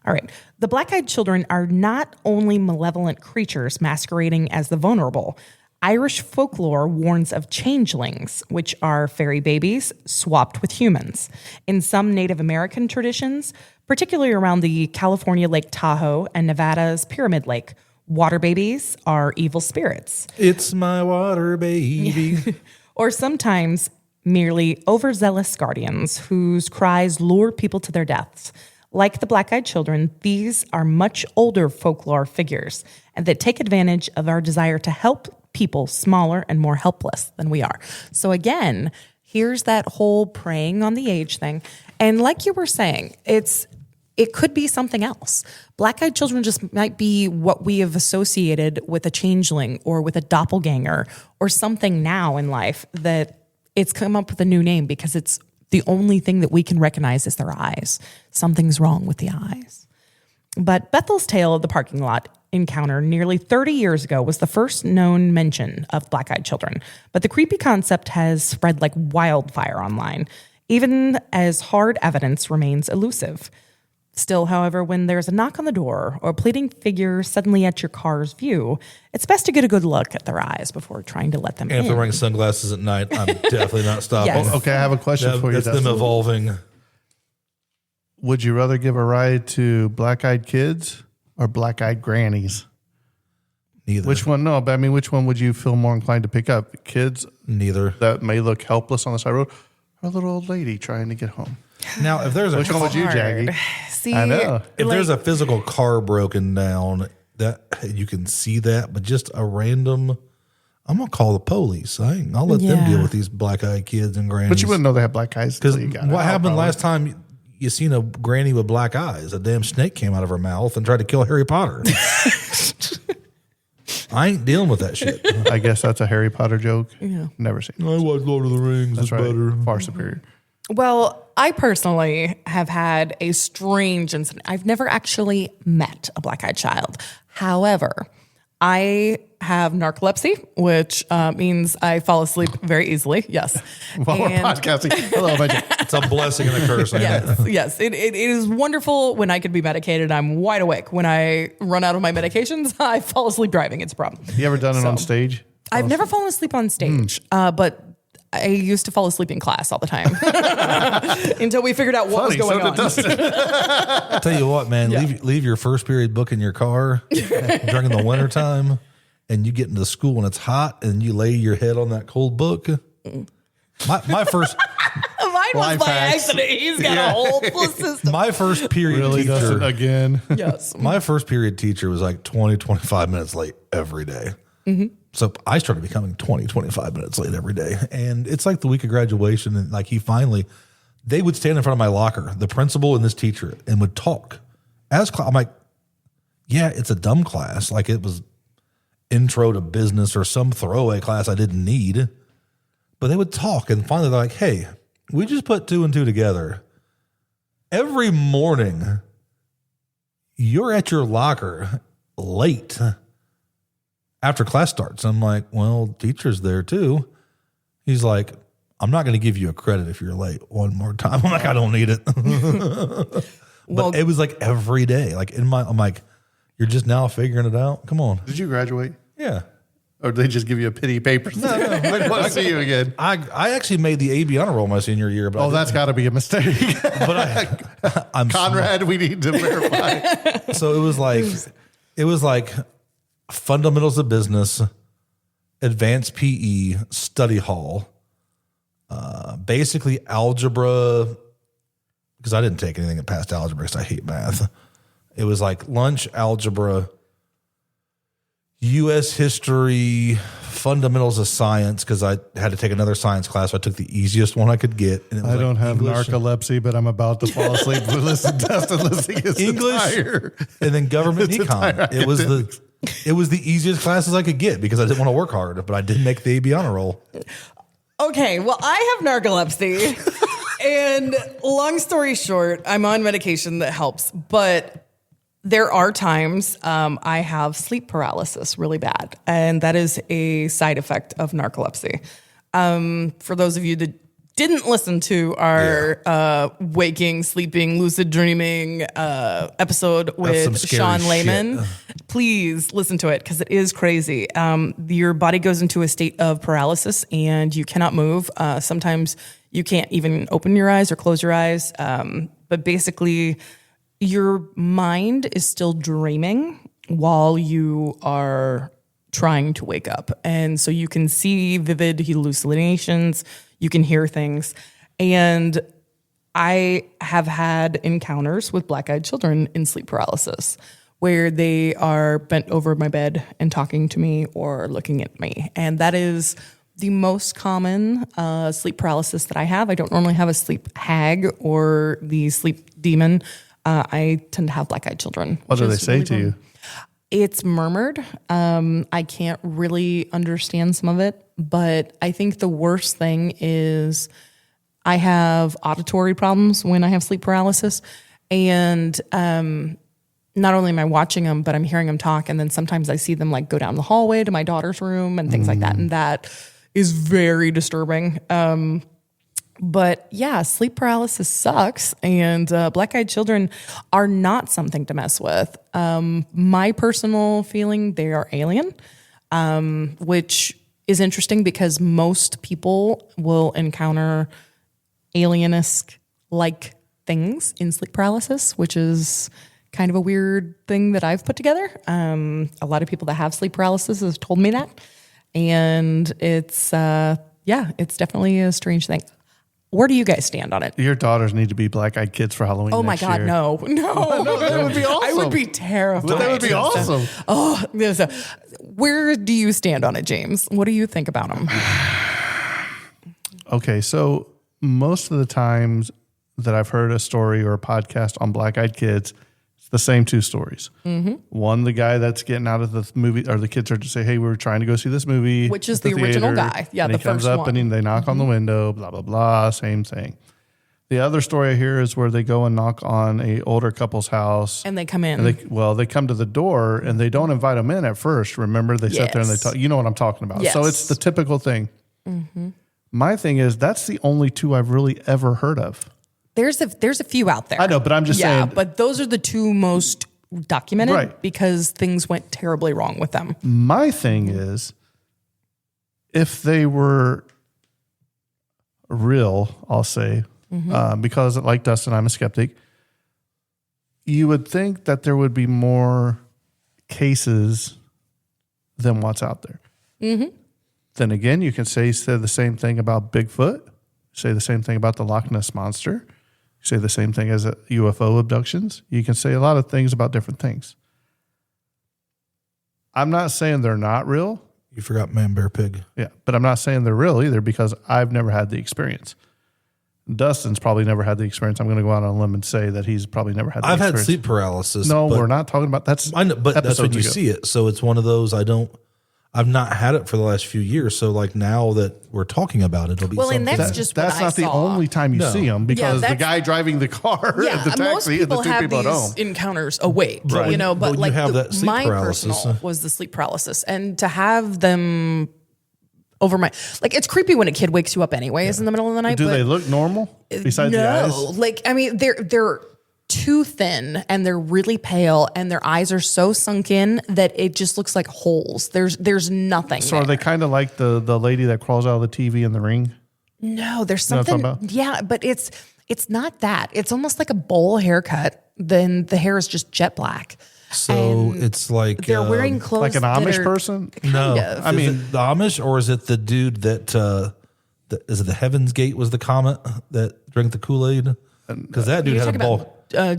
All right. The black-eyed children are not only malevolent creatures masquerading as the vulnerable. Irish folklore warns of changelings, which are fairy babies swapped with humans. In some Native American traditions, particularly around the California Lake Tahoe and Nevada's Pyramid Lake, water babies are evil spirits.
It's my water baby.
Or sometimes merely overzealous guardians whose cries lure people to their deaths. Like the black-eyed children, these are much older folklore figures and that take advantage of our desire to help people smaller and more helpless than we are. So again, here's that whole preying on the age thing. And like you were saying, it could be something else. Black-eyed children just might be what we have associated with a changeling or with a doppelganger or something now in life that it's come up with a new name because it's the only thing that we can recognize is their eyes. Something's wrong with the eyes. But Bethel's tale of the parking lot encounter nearly 30 years ago was the first known mention of black-eyed children. But the creepy concept has spread like wildfire online, even as hard evidence remains elusive. Still, however, when there's a knock on the door or a pleading figure suddenly at your car's view, it's best to get a good look at their eyes before trying to let them in.
And if they're wearing sunglasses at night, I'm definitely not stopping.
Yes.
Okay, I have a question for you.
That's them evolving.
Would you rather give a ride to black-eyed kids or black-eyed grannies?
Neither.
Which one? No, but I mean, which one would you feel more inclined to pick up? Kids
Neither.
that may look helpless on the side of the road or a little old lady trying to get home?
Now, if there's
Which one would you, Jackie?
See,
I know.
If there's a physical car broken down, that you can see that, but just a random, I'm gonna call the police. I'll let them deal with these black-eyed kids and grannies.
But you wouldn't know they have black eyes
Because
until you got
what
out,
happened
probably.
last time you seen a granny with black eyes? A damn snake came out of her mouth and tried to kill Harry Potter. I ain't dealing with that shit.
I guess that's a Harry Potter joke.
Yeah.
Never seen it.
I watch Lord of the Rings.
That's
It's
right.
better.
Far superior.
Well, I personally have had a strange incident. I've never actually met a black-eyed child. However, I have narcolepsy, which means I fall asleep very easily. Yes.
While we're podcasting. Hello, my dear.
It's a blessing and a curse. ain't it?
Yes. It is wonderful when I could be medicated. I'm wide awake. When I run out of my medications, I fall asleep driving. It's a problem.
You ever done it on stage?
I've never fallen asleep on stage, but I used to fall asleep in class all the time until we figured out what was going on.
Dustin.
I'll tell you what, man, leave your first period book in your car during the wintertime, and you get into school and it's hot and you lay your head on that cold book. My first
Mine was
Life
by
hacks.
accident. He's got a whole full system.
my first period
Really, Dustin,
teacher.
again.
Yes.
My first period teacher was like 20, 25 minutes late every day. So I started becoming 20, 25 minutes late every day. And it's like the week of graduation. And like they would stand in front of my locker, the principal and this teacher, and would talk. I'm like, yeah, it's a dumb class. Like it was intro to business or some throwaway class I didn't need. But they would talk. And finally they're like, hey, we just put 2 and 2 together. Every morning, you're at your locker late after class starts. I'm like, well, teacher's there too. He's like, I'm not going to give you a credit if you're late one more time. I'm like, I don't need it. But it was like every day. Like I'm like, you're just now figuring it out. Come on.
Did you graduate?
Yeah.
Or did they just give you a pity paper? No. They want to see you again.
I actually made the AB honor roll my senior year. But
Oh, that's got to be a mistake.
but I'm
Conrad, we need to verify.
So it was like fundamentals of business, advanced PE, study hall, basically algebra, because I didn't take anything that passed algebra because I hate math. It was like lunch algebra, U.S. history, fundamentals of science, because I had to take another science class. So I took the easiest one I could get. And it was
I don't have
English,
narcolepsy, but I'm about to fall asleep. Listen, Dustin, listening is
English,
entire.
and then government
It's
econ.
entire
It was the easiest classes I could get because I didn't want to work hard, but I did make the AB honor roll.
Okay, well, I have narcolepsy. And long story short, I'm on medication that helps. But there are times I have sleep paralysis really bad. And that is a side effect of narcolepsy. For those of you that didn't listen to our waking, sleeping, lucid dreaming episode
some
with
scary
Sean Lehman,
shit.
please listen to it because it is crazy. Your body goes into a state of paralysis and you cannot move. Sometimes you can't even open your eyes or close your eyes. But basically, your mind is still dreaming while you are trying to wake up. And so you can see vivid hallucinations, you can hear things. And I have had encounters with black-eyed children in sleep paralysis where they are bent over my bed and talking to me or looking at me. And that is the most common sleep paralysis that I have. I don't normally have a sleep hag or the sleep demon. I tend to have black-eyed children.
What do
which
they
is
say
really
to you?
It's murmured. I can't really understand some of it, but I think the worst thing is I have auditory problems when I have sleep paralysis. And not only am I watching them, but I'm hearing them talk. And then sometimes I see them like go down the hallway to my daughter's room and things like that. And that is very disturbing. But yeah, sleep paralysis sucks, and black-eyed children are not something to mess with. My personal feeling, they are alien, which is interesting because most people will encounter alien-esque like things in sleep paralysis, which is kind of a weird thing that I've put together. A lot of people that have sleep paralysis have told me that, and it's definitely a strange thing. Where do you guys stand on it?
Your daughters need to be black-eyed kids for Halloween.
Oh my
next
God,
year.
no.
That would be awesome.
I would be terrified.
But that would be awesome.
Oh, where do you stand on it, James? What do you think about them?
Okay, so most of the times that I've heard a story or a podcast on black-eyed kids, the same two stories. One, the guy that's getting out of the movie, or the kids are to say, "Hey, we're trying to go see this movie,"
Which is
at
the original
theater.
guy. Yeah,
and
the
he comes
first
up
one.
and they knock on the window. Blah blah blah. Same thing. The other story I hear is where they go and knock on a older couple's house,
And they come in.
and they come to the door and they don't invite them in at first. Remember, they sit there and they
Yes.
talk. You know what I'm talking about. So
Yes.
it's the typical thing. My thing is that's the only two I've really ever heard of.
There's a few out there.
I know, but I'm just saying.
But those are the two most documented
Right.
because things went terribly wrong with them.
My thing is, if they were real, I'll say, because like Dustin, I'm a skeptic, you would think that there would be more cases than what's out there. Then again, you can say the same thing about Bigfoot, say the same thing about the Loch Ness Monster, say the same thing as UFO abductions. You can say a lot of things about different things. I'm not saying they're not real.
You forgot Man, Bear, Pig.
Yeah, but I'm not saying they're real either because I've never had the experience. Dustin's probably never had the experience. I'm going to go out on a limb and say that he's probably never had the
I've
experience.
had sleep paralysis.
No,
but
we're not talking about that's.
I know, but that's when
episodes
you
ago.
see it. So it's one of those I've not had it for the last few years. So like now that we're talking about it, it'll be
Well, and
something.
that's just what
That's
I
not the
saw.
only time you
No.
see him because the
that's-
guy driving the car
Yeah,
at the
most
taxi and the
people
two
have
people at
these
home.
encounters awake,
Right.
you know. But
Well, you
like
have that sleep
my
paralysis.
personal was the sleep paralysis, and to have them over my it's creepy when a kid wakes you up anyways in the middle of the night.
Do
but
they look normal besides the
no,
eyes?
like I mean, they're too thin and they're really pale and their eyes are so sunk in that it just looks like holes. There's nothing.
So are they kind of like the lady that crawls out of the TV in the ring?
No, there's
know what I'm
something.
talking about?
Yeah, but it's not that. It's almost like a bowl haircut. Then the hair is just jet black.
So
And
it's like
they're wearing clothes
Like an
that
Amish
are-
person?
no.
of.
I
Is
mean-
it the Amish or is it the dude that is it the Heaven's Gate was the comet that drank the Kool-Aid? Because that dude
You're
had a
talking
ball.
about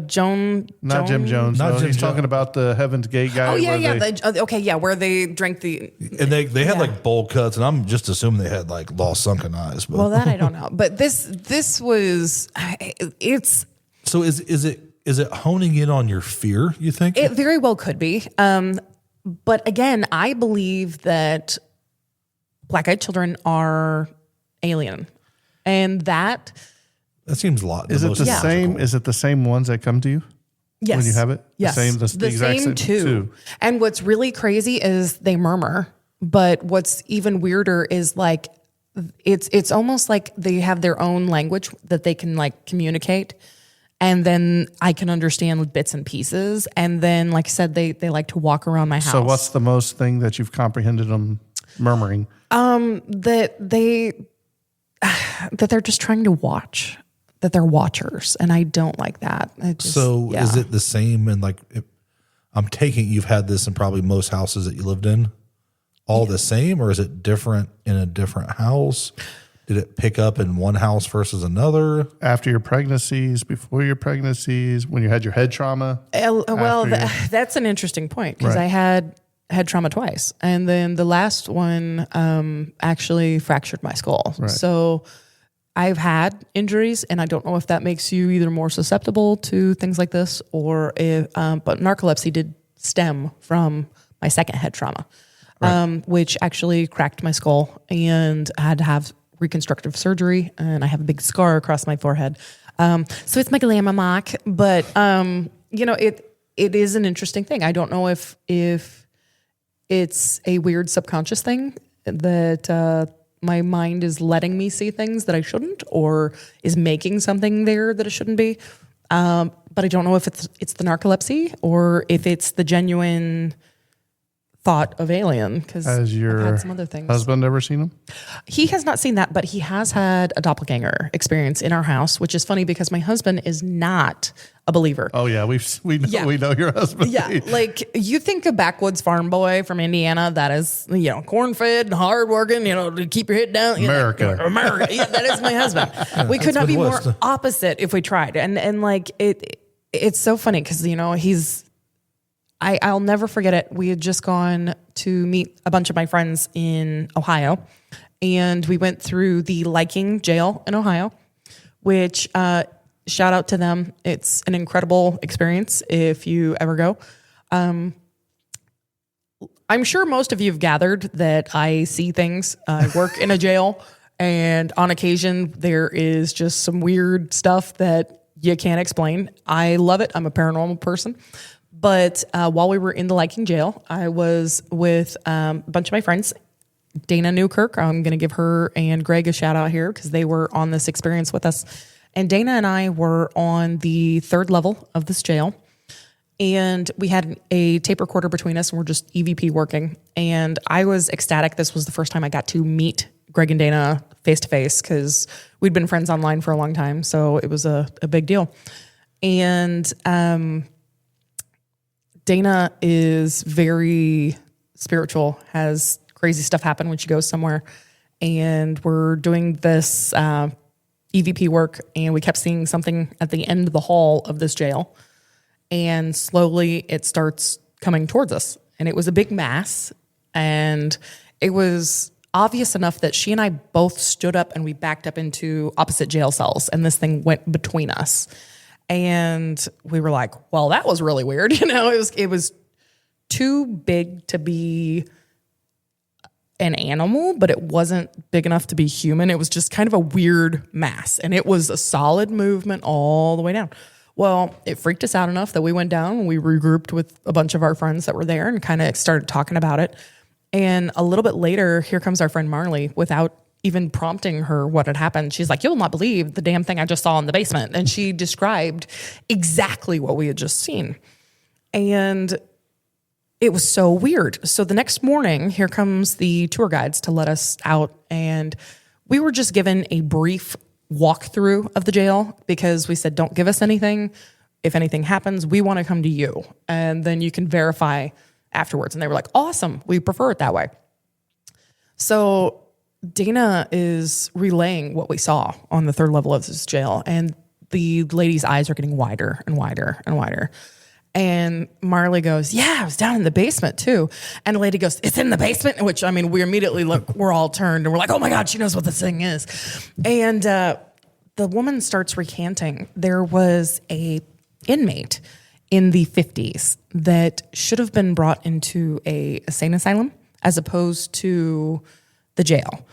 Joan.
Not Jim Jones.
Not
No,
Jim
he's
Jones.
talking about the Heaven's Gate guy.
Oh yeah,
where
yeah.
they-
Okay, yeah, where they drank the.
And they had
Yeah.
like bowl cuts, and I'm just assuming they had like lost sunken eyes. But
Well, that I don't know, but this was. It's
so is it honing in on your fear? You think?
it very well could be, but again, I believe that black-eyed children are alien, and that.
That seems a lot.
Is it
most
the
logical.
same? Is it the same ones that come to you?
Yes.
When you have it?
Yes.
The exact
same two. And what's really crazy is they murmur. But what's even weirder is like it's almost like they have their own language that they can like communicate. And then I can understand bits and pieces. And then, like I said, they like to walk around my house.
So what's the most thing that you've comprehended them murmuring?
that they're just trying to watch, that they're watchers, and I don't like that.
Is it the same? And like, I'm taking you've had this in probably most houses that you lived in, all the same, or is it different in a different house? Did it pick up in one house versus another?
After your pregnancies, before your pregnancies, when you had your head trauma?
Well,
After
that's an interesting point because
Right.
I had trauma twice, and then the last one actually fractured my skull. So I've had injuries, and I don't know if that makes you either more susceptible to things like this, or if. But narcolepsy did stem from my second head trauma, which actually cracked my skull, and I had to have reconstructive surgery, and I have a big scar across my forehead. So it's my glamour mark, but it is an interesting thing. I don't know if it's a weird subconscious thing that my mind is letting me see things that I shouldn't, or is making something there that it shouldn't be. But I don't know if it's the narcolepsy or if it's the genuine thought of alien, because
Has
I've
your
had some other things.
husband ever seen them?
He has not seen that, but he has had a doppelganger experience in our house, which is funny because my husband is not a believer.
Oh yeah, we know
Yeah.
we know your husband.
Yeah, like you think a backwoods farm boy from Indiana that is, corn-fed, hard-working, to keep your head down.
America.
America. Yeah, that is my husband. We could not be more
Midwest.
opposite if we tried. And like it's so funny because I'll never forget it. We had just gone to meet a bunch of my friends in Ohio, and we went through the Liking jail in Ohio, which shout out to them. It's an incredible experience if you ever go. I'm sure most of you have gathered that I see things. I work in a jail, and on occasion there is just some weird stuff that you can't explain. I love it. I'm a paranormal person. But while we were in the Liking jail, I was with a bunch of my friends. Dana Newkirk, I'm going to give her and Greg a shout out here because they were on this experience with us. And Dana and I were on the 3rd level of this jail. And we had a tape recorder between us, and we're just EVP working. And I was ecstatic. This was the first time I got to meet Greg and Dana face to face because we'd been friends online for a long time. So it was a big deal. And Dana is very spiritual, has crazy stuff happen when she goes somewhere. And we're doing this EVP work, and we kept seeing something at the end of the hall of this jail. And slowly it starts coming towards us. And it was a big mass. And it was obvious enough that she and I both stood up and we backed up into opposite jail cells. And this thing went between us. And we were like, well, that was really weird. You know, it was too big to be an animal, but it wasn't big enough to be human. It was just kind of a weird mass. And it was a solid movement all the way down. Well, it freaked us out enough that we went down and we regrouped with a bunch of our friends that were there and kind of started talking about it. And a little bit later, here comes our friend Marley without even prompting her what had happened. She's like, you'll not believe the damn thing I just saw in the basement. And she described exactly what we had just seen. And it was so weird. So the next morning, here comes the tour guides to let us out. And we were just given a brief walkthrough of the jail because we said, don't give us anything. If anything happens, we want to come to you. And then you can verify afterwards. And they were like, awesome. We prefer it that way. So Dana is relaying what we saw on the 3rd level of this jail. And the lady's eyes are getting wider and wider and wider. And Marley goes, yeah, I was down in the basement too. And the lady goes, it's in the basement? Which, I mean, we immediately look, we're all turned and we're like, oh my God, she knows what this thing is. And the woman starts recanting. There was a inmate in the 50s that should have been brought into a insane asylum as opposed to the jail.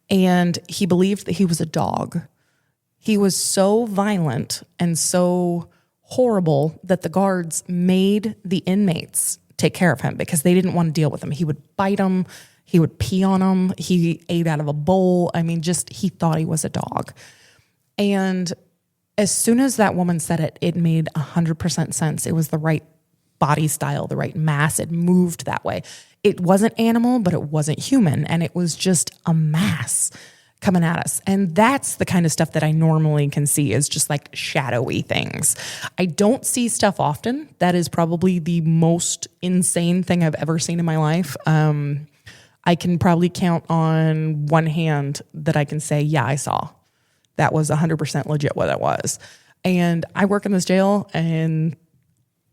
And he believed that he was a dog. He was so violent and so horrible that the guards made the inmates take care of him because they didn't want to deal with him. He would bite them. He would pee on them. He ate out of a bowl. I mean, just he thought he was a dog. And as soon as that woman said it, it made 100% sense. It was the right body style, the right mass. It moved that way. It wasn't animal, but it wasn't human. And it was just a mass coming at us. And that's the kind of stuff that I normally can see is just like shadowy things. I don't see stuff often. That is probably the most insane thing I've ever seen in my life. I can probably count on one hand that I can say, yeah, I saw. That was 100% legit what it was. And I work in this jail and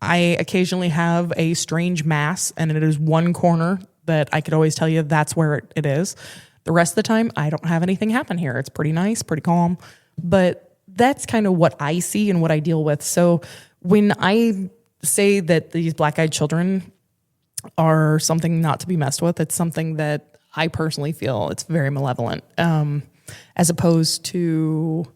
I occasionally have a strange mass and it is one corner that I could always tell you that's where it is. The rest of the time, I don't have anything happen here. It's pretty nice, pretty calm. But that's kind of what I see and what I deal with. So when I say that these black-eyed children are something not to be messed with, it's something that I personally feel it's very malevolent, as opposed to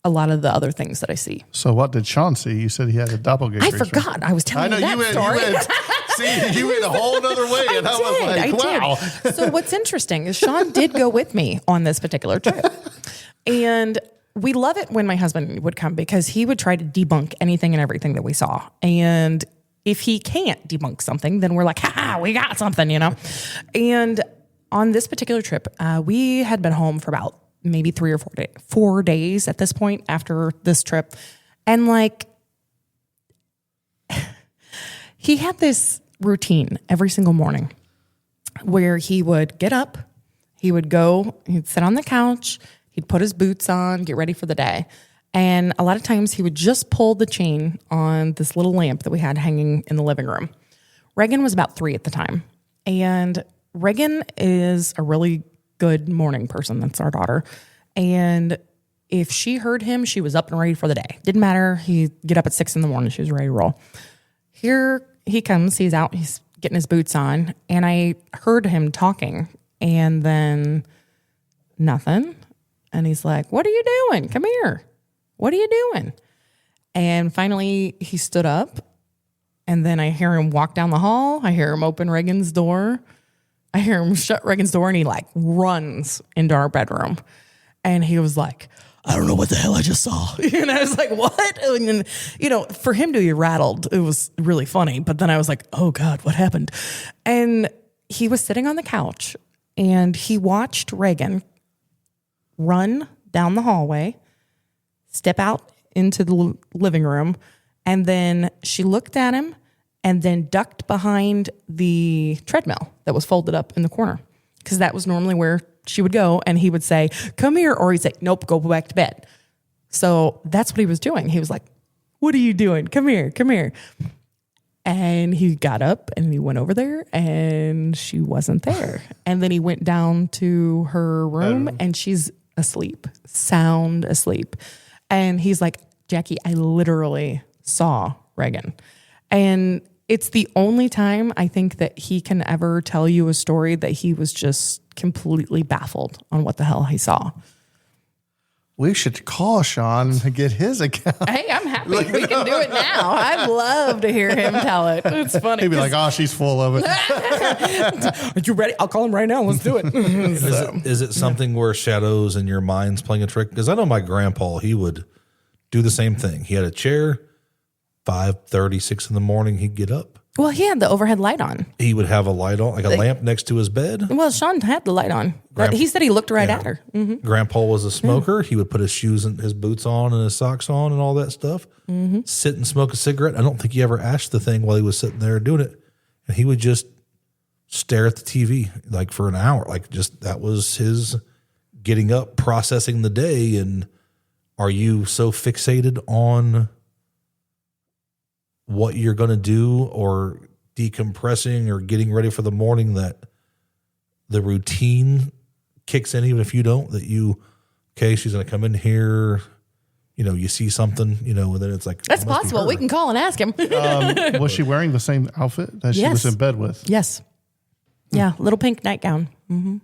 a lot of the other things that I see.
So what did Sean see? You said he had a doppelganger.
I forgot. I was telling you that story.
You went a whole other way. And I was like, wow.
So what's interesting is Sean did go with me on this particular trip. And we love it when my husband would come because he would try to debunk anything and everything that we saw. And if he can't debunk something, then we're like, ha, we got something, you know? And on this particular trip, we had been home for about maybe 3 or 4 days at this point after this trip. And like, he had this routine every single morning where he would get up, he would go, he'd sit on the couch, he'd put his boots on, get ready for the day. And a lot of times he would just pull the chain on this little lamp that we had hanging in the living room. Reagan was about 3 at the time. And Reagan is a really good morning person. That's our daughter. And if she heard him, she was up and ready for the day. Didn't matter. He'd get up at 6 a.m. She was ready to roll. Here he comes. He's out. He's getting his boots on. And I heard him talking and then nothing. And he's like, what are you doing? Come here. What are you doing? And finally he stood up. And then I hear him walk down the hall. I hear him open Reagan's door. I hear him shut Reagan's door and he like runs into our bedroom. And he was like, I don't know what the hell I just saw. And I was like, what? And then, you know, for him to be rattled, it was really funny. But then I was like, oh God, what happened? And he was sitting on the couch and he watched Reagan run down the hallway, step out into the living room, and then she looked at him and then ducked behind the treadmill that was folded up in the corner. Because that was normally where she would go. And he would say, come here. Or he'd say, nope, go back to bed. So that's what he was doing. He was like, what are you doing? Come here, come here. And he got up and he went over there and she wasn't there. And then he went down to her room and she's asleep, sound asleep. And he's like, Jackie, I literally saw Reagan. And it's the only time I think that he can ever tell you a story that he was just completely baffled on what the hell he saw.
We should call Sean to get his account.
Hey, I'm happy we can do it now. I'd love to hear him tell it. It's funny.
He'd be like, oh, she's full of it.
Are you ready? I'll call him right now. Let's do it.
Is it something where shadows in your mind's playing a trick? Because I know my grandpa, he would do the same thing. He had a chair, 5:30, 6 in the morning, he'd get up.
Well, he had the overhead light on.
He would have a light on, like a lamp next to his bed.
Well, Sean had the light on. He said he looked right at her. Mm-hmm.
Grandpa was a smoker. He would put his shoes and his boots on and his socks on and all that stuff.
Mm-hmm.
Sit and smoke a cigarette. I don't think he ever ashed the thing while he was sitting there doing it. And he would just stare at the TV like for an hour. Like just that was his getting up, processing the day. And are you so fixated on what you're going to do or decompressing or getting ready for the morning that the routine kicks in, even if you don't, that you, okay, she's going to come in here, you know, you see something, you know, and then it's like,
that's possible. We can call and ask him.
Was she wearing the same outfit that she was in bed with?
Yes. Yeah. Little pink nightgown. Mm-hmm.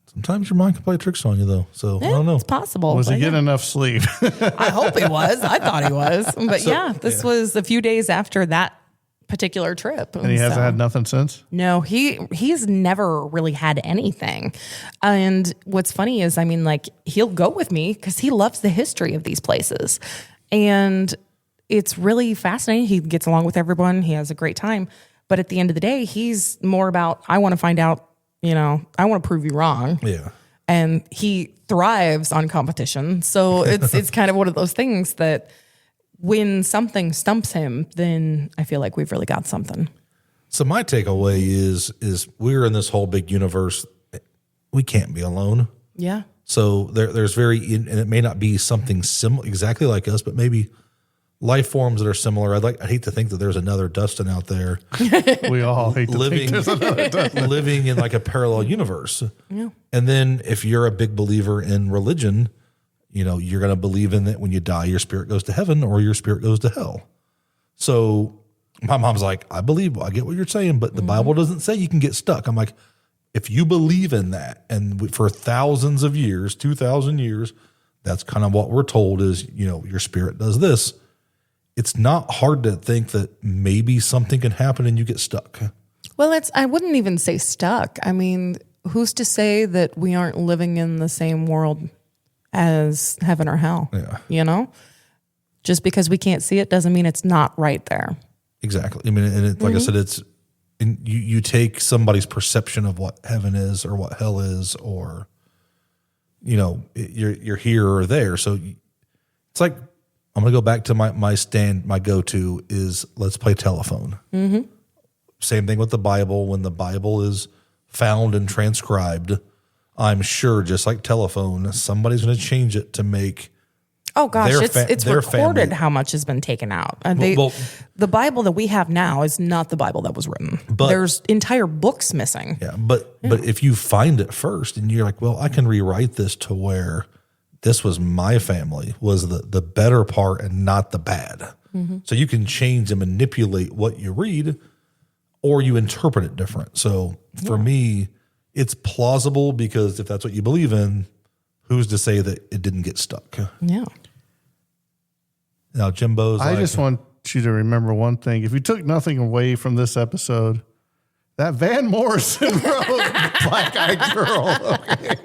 Sometimes your mind can play tricks on you though. So I don't know.
It's possible.
Was he getting enough sleep?
I hope he was. I thought he was. But this was a few days after that particular trip.
And he hasn't had nothing since?
No, he's never really had anything. And what's funny is, I mean, like, he'll go with me because he loves the history of these places. And it's really fascinating. He gets along with everyone. He has a great time. But at the end of the day, he's more about, I want to find out, you know, I want to prove you wrong.
Yeah.
And he thrives on competition. So it's kind of one of those things that when something stumps him, then I feel like we've really got something.
So my takeaway is we're in this whole big universe. We can't be alone.
Yeah.
So there's and it may not be something similar exactly like us, but maybe life forms that are similar. I'd hate to think that there's another Dustin out there.
We all hate to think there's another Dustin.
Living in like a parallel universe.
Yeah.
And then if you're a big believer in religion, you know, you're going to believe in that when you die, your spirit goes to heaven or your spirit goes to hell. So my mom's like, I get what you're saying, but the Bible doesn't say you can get stuck. I'm like, if you believe in that, and for thousands of years, 2,000 years, that's kind of what we're told is, you know, your spirit does this. It's not hard to think that maybe something can happen and you get stuck.
Well, I wouldn't even say stuck. I mean, who's to say that we aren't living in the same world as heaven or hell?
Yeah.
You know, just because we can't see it doesn't mean it's not right there.
Exactly. I mean, and like I said, you take somebody's perception of what heaven is or what hell is, or, you know, you're here or there. So it's like, I'm going to go back to my go-to is let's play telephone. Mm-hmm. Same thing with the Bible. When the Bible is found and transcribed, I'm sure just like telephone, somebody's going to change it to make.
Oh gosh, it's recorded
family.
How much has been taken out. The Bible that we have now is not the Bible that was written.
But
there's entire books missing.
Yeah, but if you find it first and you're like, well, I can rewrite this to where this was my family was the better part and not the bad. So you can change and manipulate what you read, or you interpret it different. So for me, it's plausible because if that's what you believe in, who's to say that it didn't get stuck?
Yeah.
Now, Jimbo's
I just want you to remember one thing. If you took nothing away from this episode, that Van Morrison wrote Black Eyed Girl. Okay.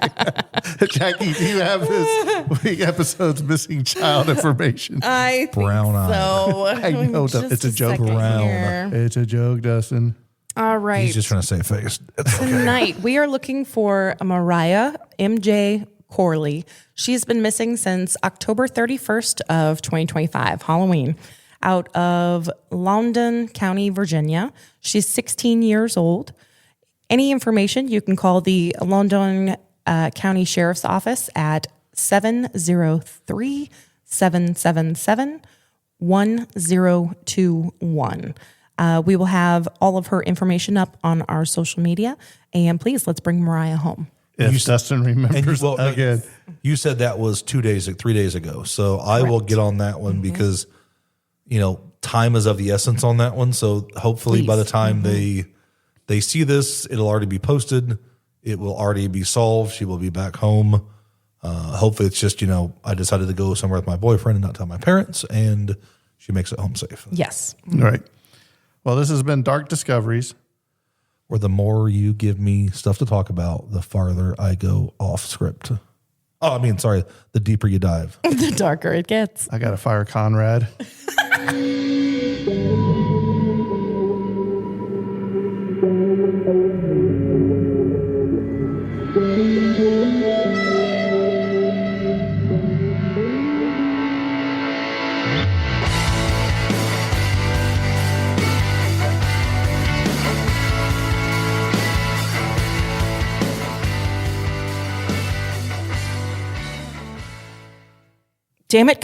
Jackie, do you have this episode's missing child information?
I
Brown
think
eye.
so.
I know,
Just
it's a joke.
second
Brown.
here.
It's a joke, Dustin.
All right.
He's just trying to save face. It's okay.
Tonight, we are looking for Mariah MJ Corley. She's been missing since October 31st of 2025, Halloween, out of Loudoun County, Virginia. She's 16 years old. Any information, you can call the Loudoun County Sheriff's Office at 703-777-1021. We will have all of her information up on our social media. And please, let's bring Mariah home.
If Dustin remembers again.
You said that was 3 days ago. So I will get on that one because, time is of the essence on that one. So hopefully by the time they see this, it'll already be posted. It will already be solved. She will be back home. Hopefully it's just, I decided to go somewhere with my boyfriend and not tell my parents, and she makes it home safe.
Yes.
All right. Well, this has been Dark Discoveries.
Or the more you give me stuff to talk about, the farther I go off script. The deeper you dive.
The darker it gets.
I got to fire Conrad.
Damn it,